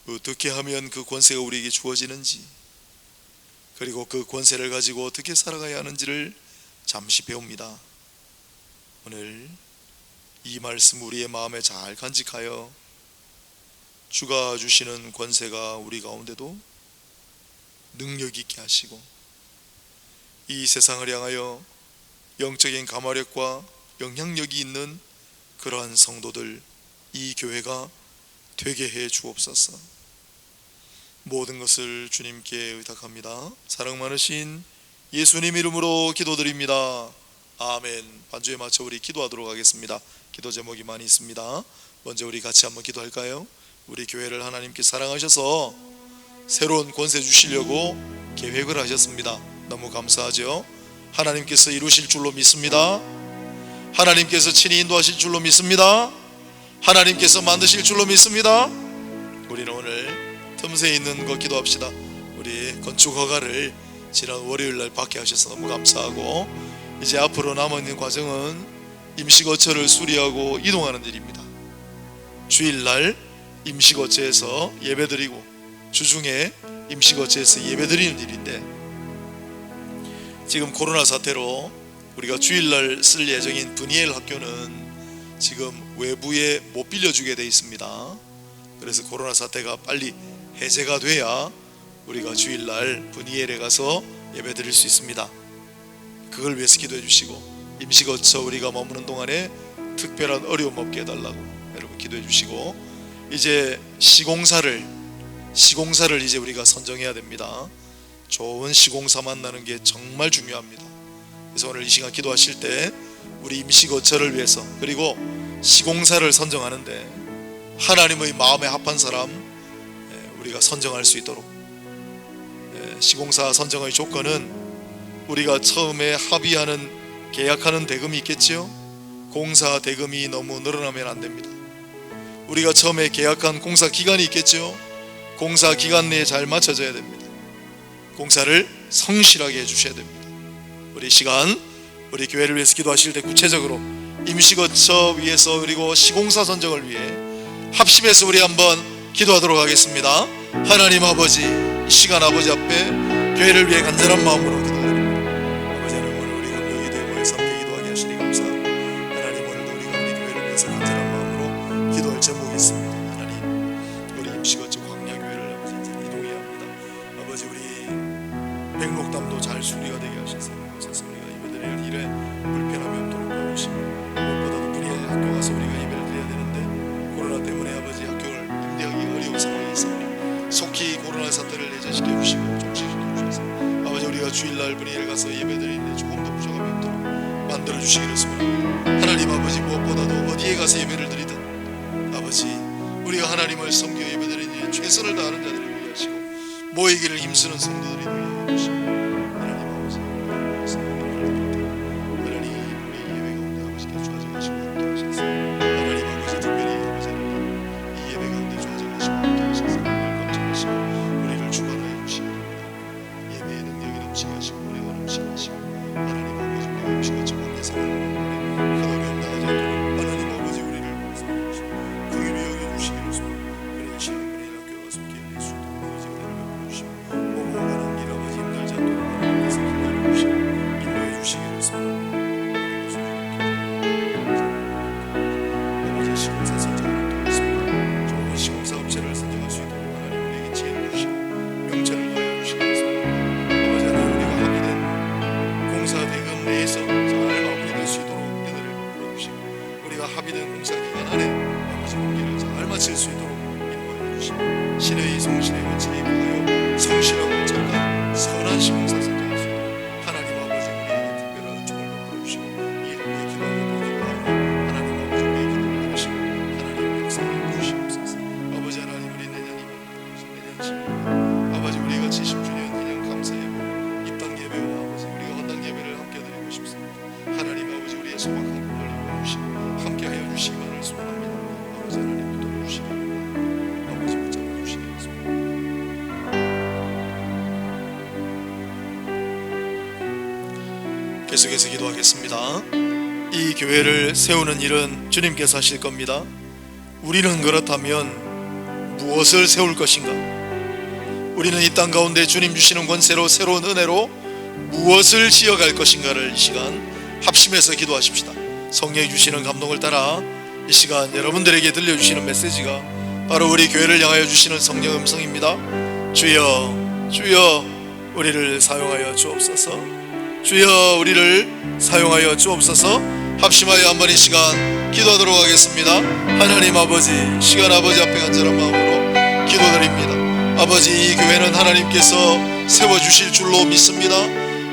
어떻게 하면 그 권세가 우리에게 주어지는지, 그리고 그 권세를 가지고 어떻게 살아가야 하는지를 잠시 배웁니다. 오늘 이 말씀 우리의 마음에 잘 간직하여 주가 주시는 권세가 우리 가운데도 능력 있게 하시고, 이 세상을 향하여 영적인 가마력과 영향력이 있는 그러한 성도들, 이 교회가 되게 해 주옵소서. 모든 것을 주님께 의탁합니다. 사랑 많으신 예수님 이름으로 기도드립니다. 아멘. 반주에 맞춰 우리 기도하도록 하겠습니다. 기도 제목이 많이 있습니다. 먼저 우리 같이 한번 기도할까요? 우리 교회를 하나님께 사랑하셔서 새로운 권세 주시려고 계획을 하셨습니다. 너무 감사하죠. 하나님께서 이루실 줄로 믿습니다. 하나님께서 친히 인도하실 줄로 믿습니다. 하나님께서 만드실 줄로 믿습니다. 우리는 오늘 틈새 있는 거 기도합시다. 우리 건축 허가를 지난 월요일날 받게 하셔서 너무 감사하고, 이제 앞으로 남아있는 과정은 임시거처를 수리하고 이동하는 일입니다. 주일날 임시거처에서 예배드리고 주중에 임시거처에서 예배드리는 일인데, 지금 코로나 사태로 우리가 주일날 쓸 예정인 브니엘 학교는 지금 외부에 못 빌려주게 돼 있습니다. 그래서 코로나 사태가 빨리 해제가 돼야 우리가 주일날 브니엘에 가서 예배 드릴 수 있습니다. 그걸 위해서 기도해 주시고, 임시거처 우리가 머무는 동안에 특별한 어려움 없게 해달라고 여러분 기도해 주시고, 이제 시공사를 이제 우리가 선정해야 됩니다. 좋은 시공사 만나는 게 정말 중요합니다. 그래서 오늘 이 시간 기도하실 때 우리 임시거처를 위해서, 그리고 시공사를 선정하는데 하나님의 마음에 합한 사람 우리가 선정할 수 있도록, 시공사 선정의 조건은 우리가 처음에 합의하는 계약하는 대금이 있겠지요. 공사 대금이 너무 늘어나면 안 됩니다. 우리가 처음에 계약한 공사 기간이 있겠지요. 공사 기간 내에 잘 맞춰져야 됩니다. 공사를 성실하게 해주셔야 됩니다. 우리 시간 우리 교회를 위해서 기도하실 때 구체적으로 임시거처 위해서, 그리고 시공사 선정을 위해 합심해서 우리 한번 기도하도록 하겠습니다. 하나님 아버지, 이 시간 아버지 앞에 교회를 위해 간절한 마음으로 기도드립니다. 아버지 하나님, 오늘 우리가 명이 되고 해서 함께 기도하게 하시니 감사합니다. 하나님, 오늘도 우리가 우리 교회를 위해서 간절한 마음으로 기도할 제목이 있습니다. 하나님, 백록담도 잘 수리가 되게 하셔서 우리가 예배드릴 일에 불편함이 없도록 도와주시고, 무엇보다도 우리의 학교 가서 우리가 예배를 드려야 되는데 코로나 때문에 아버지 학교를 임대하기 어려운 상황이 있습니다. 속히 코로나 사태를 내재시켜 주시고 종식시켜 주셔서 아버지 우리가 주일날 분위기를 가서 예배드리는데 조금 더 부족함이 없도록 만들어 주시기를 소원합니다. 하나님 아버지, 무엇보다도 어디에 가서 예배를 드리든 아버지 우리가 하나님을 섬겨 예배드리니 최선을 다하는 자들을 위해 하시고 모이기를 힘쓰는 성도들이 되게 해주시고, 하나님 아버지 하나님 우리 예배 가운데 아버지께 주하셔가시고 함께하셔서 하나님 아버지 특별히 아버지 하나님 이 예배 가운데 주하셔가시고 함께하셔서 감찰하시고 우리를 주관하여 주시기 바랍니다. 예배의 능력이 넘치게 하시고 은혜가 넘치게 하시고 하나님 아버지 우리가 음식과 정황의 상황을 큰 어려움 당하지 않도록 하나님 아버지 우리를 보호하시고 긍휼히 여겨주시기를 소원합니다. 그런 신은 그런 학교가 속히 열릴 수 있도록 아버지 은혜를 베풀어 주시고 몸으로 가는 길 아버지 힘들지 않도록 하나님께서 기다려 주시고 인도해 주시기를 소원합니다. 아버지 시공사 선정을 통했습니다. 좋은 시공사 업체를 선정할 수 있도록 하나님 우리에게 지혜를 주시고 명철을 더하여 주시기를 소원합니다. 아버지 하나님 우리가 하게 된 공사 대금 내에서 잘 마무리될 수 있도록 은혜를 베풀어 주시고 우리가 합의된 공사 기간 안에 아버지 공기를 잘 마칠 수 있도록 인도하여 주시고 신의 성신의 원칙에 입각하여 성실하고 착한 선한 시공사 선정할 수 있도록 하나님 아버지 우리에게 특별한 은총을 베풀어 주시고 이 일을 위해 기도하고 또 기도하고 하나님 아버지 우리의 기도를 들으시고 하나님 역사에 주시옵소서. 아버지 하나님 우리 내년이 내년 10년 아버지 우리가 70주년 기념 감사예배 입당 예배와 아버지 우리가 헌당 예배를 함께 드리고 싶습니다. 하나님 아버지 우리의 소박한 꿈을 이루어주시고 함께하여 주시기를 소원합니다. 아버지 하나님 붙들어 주시기를 아버지 붙잡아 주시기를 소원합니다. 계속해서 기도하겠습니다. 이 교회를 세우는 일은 주님께서 하실 겁니다. 우리는 그렇다면 무엇을 세울 것인가? 우리는 이 땅 가운데 주님 주시는 권세로 새로운 은혜로 무엇을 지어갈 것인가를 이 시간 합심해서 기도하십시다. 성령이 주시는 감동을 따라 이 시간 여러분들에게 들려주시는 메시지가 바로 우리 교회를 향하여 주시는 성령 음성입니다. 주여 주여 우리를 사용하여 주옵소서. 주여 우리를 사용하여 주옵소서. 합심하여 한번 이 시간 기도하도록 하겠습니다. 하나님 아버지, 시간 아버지 앞에 간절한 마음으로 기도드립니다. 아버지 이 교회는 하나님께서 세워주실 줄로 믿습니다.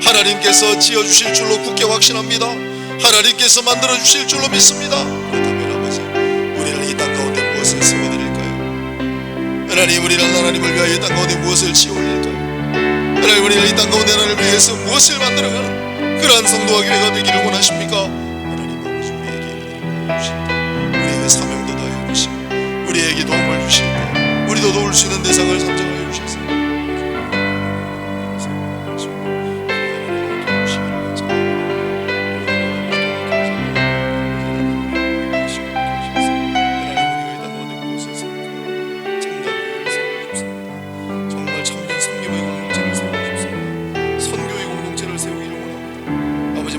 하나님께서 지어주실 줄로 굳게 확신합니다. 하나님께서 만들어주실 줄로 믿습니다. 그렇다면 아버지 우리는 이 땅 가운데 무엇을 세워드릴까요? 하나님 우리는 하나님을 위하여 이 땅 가운데 무엇을 지어올릴까요? 하나님 우리는 이 땅 가운데 하나님을 위해서 무엇을 만들어가는 그러한 성도와 교회가 되기를 원하십니까? 하나님 아버지 우리에게 은혜를 주시고 우리에게 사명도 다하여 주시고 우리에게 도움을 주시고 우리도 도울 수 있는 대상을 선정하여 주셔서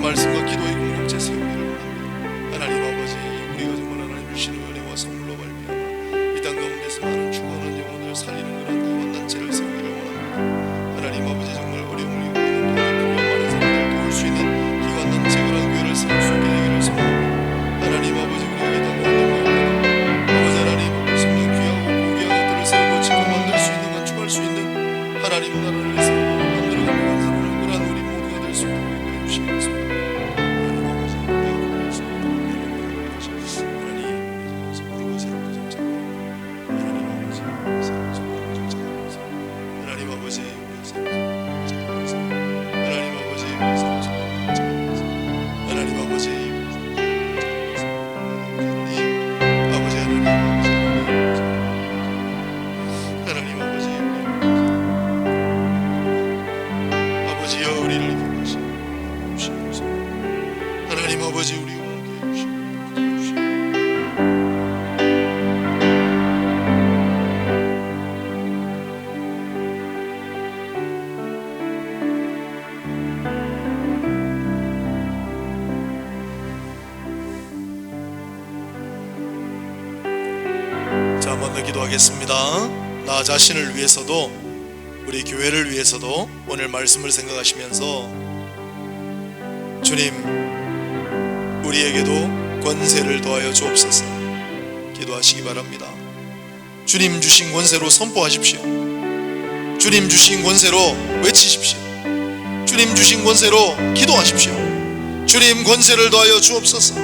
말씀과 기도의 공동체 세우기를 원합니다. 하나님 아버지 우리가 정말 하나님 주시는 은혜와 선물로 말미암아 이 땅 가운데서 많은 죽어가는 영혼을 살리는 그런 구원단체를 세우기를 원합니다. 하나님 아버지 정말 어려움을 겪고 있는 돈이 필요 많은 사람들을 도울 수 있는 기관단체 그런 교회를 세울 수 있게 되기를 소원합니다. 하나님 아버지 우리가 이 땅 가운데 모여있는 아버지 하나님 성령 귀하고 고귀한 것들을 세우고 지금 만들 수 있는 건축할 수 있는 하나님 나라를 세우고 만들어가는 건설하는 그런 우리 모두가 될 수 있도록 인도해 주시기를 소원합니다. 아버지 우리와 함께 해주시고 자, 한 번 더 기도하겠습니다. 나 자신을 위해서도 우리 교회를 위해서도 오늘 말씀을 생각하시면서 주님, 우리에게도 권세를 더하여 주옵소서 기도하시기 바랍니다. 주님 주신 권세로 선포하십시오. 주님 주신 권세로 외치십시오. 주님 주신 권세로 기도하십시오. 주님 권세를 더하여 주옵소서.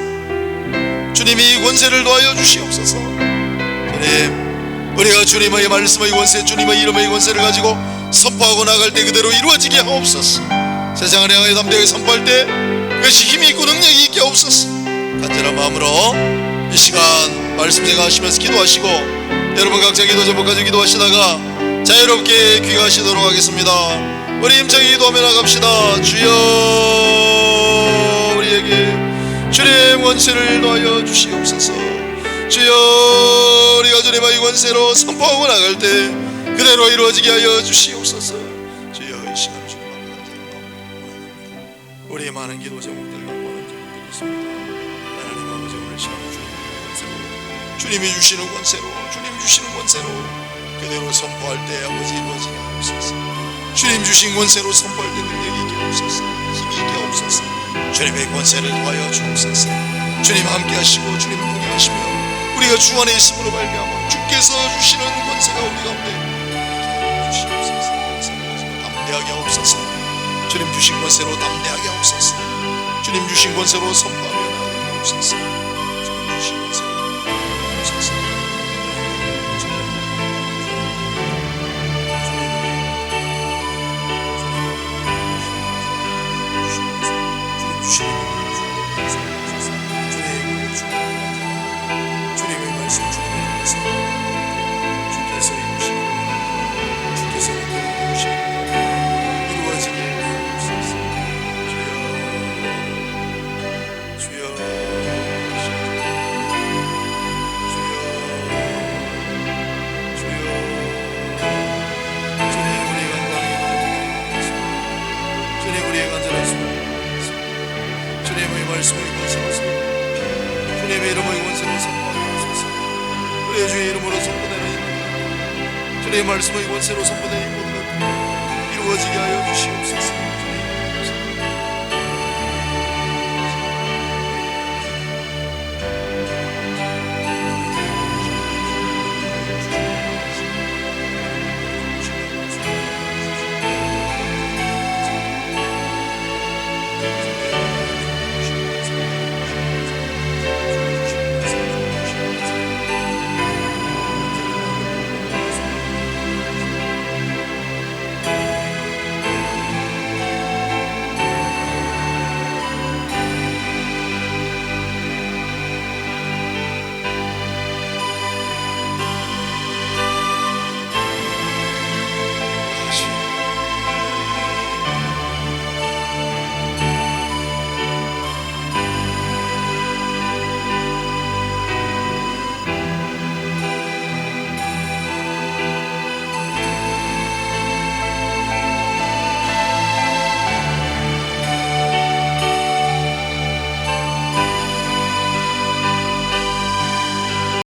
주님이 권세를 더하여 주시옵소서. 주님, 우리가 주님의 말씀의 권세, 주님의 이름의 권세를 가지고 선포하고 나갈 때 그대로 이루어지게 하옵소서. 세상을 향하여 담대하게 선포할 때 그것이 힘이 있고 능력이 있게 하옵소서. 간절한 마음으로 이 시간 말씀 생각하시면서 기도하시고, 여러분 각자 기도 제목까지 기도하시다가 자유롭게 귀가하시도록 하겠습니다. 우리 힘차게 기도하며 나갑시다. 주여, 우리에게 주님 권세를 더하여 주시옵소서. 주여, 우리가 주님의 권세로 선포하고 나갈 때 그대로 이루어지게 하여 주시옵소서. 주여, 이 시간 주님 앞에 간절합니다. 우리의 많은 기도 제목들 갖고 하는 제목들이 있습니다. 하나님 아버지, 오늘 시간 주님의 권세로, 주님이 주시는 권세로, 주님 주시는 권세로 그대로 선포할 때 아버지 이루어지게 하옵소서. 주님 주신 권세로 선포할 때 능력이 있게 하옵소서. 힘이 있게 하옵소서. 주님의 권세를 더하여 주옵소서. 주님 함께 하시고 주님 동행하시며 우리가 주 안에 있음으로 말미암아 주께서 주시는 권세가 우리 가운데 있게 주시옵소서. 권세를 가지고 담대하게 하옵소서. 주님 주신 권세로 담대하게 하옵소서. 주님 주신 권세로 선포하며 나아가게 하옵소서. 주님 주신 권세로 하옵소서. 주님의 말씀, 주님의 말씀, 주께서 이루시는 주께서 이루시는 이루어지게 하옵소서. 주여, 주여, 주여, 주님, 우리의 간절한 기도를 주님, 우리의 간절한 소원을 주님의 말씀을 권세로서, 주님의 이름의 권세로 선포하게 하소서. 우리의 주의 이름으로 선포되는 이 모든 주님의 말씀의 권세로 선포되는 이 모든 것들 이루어지게 하여 주시옵소서.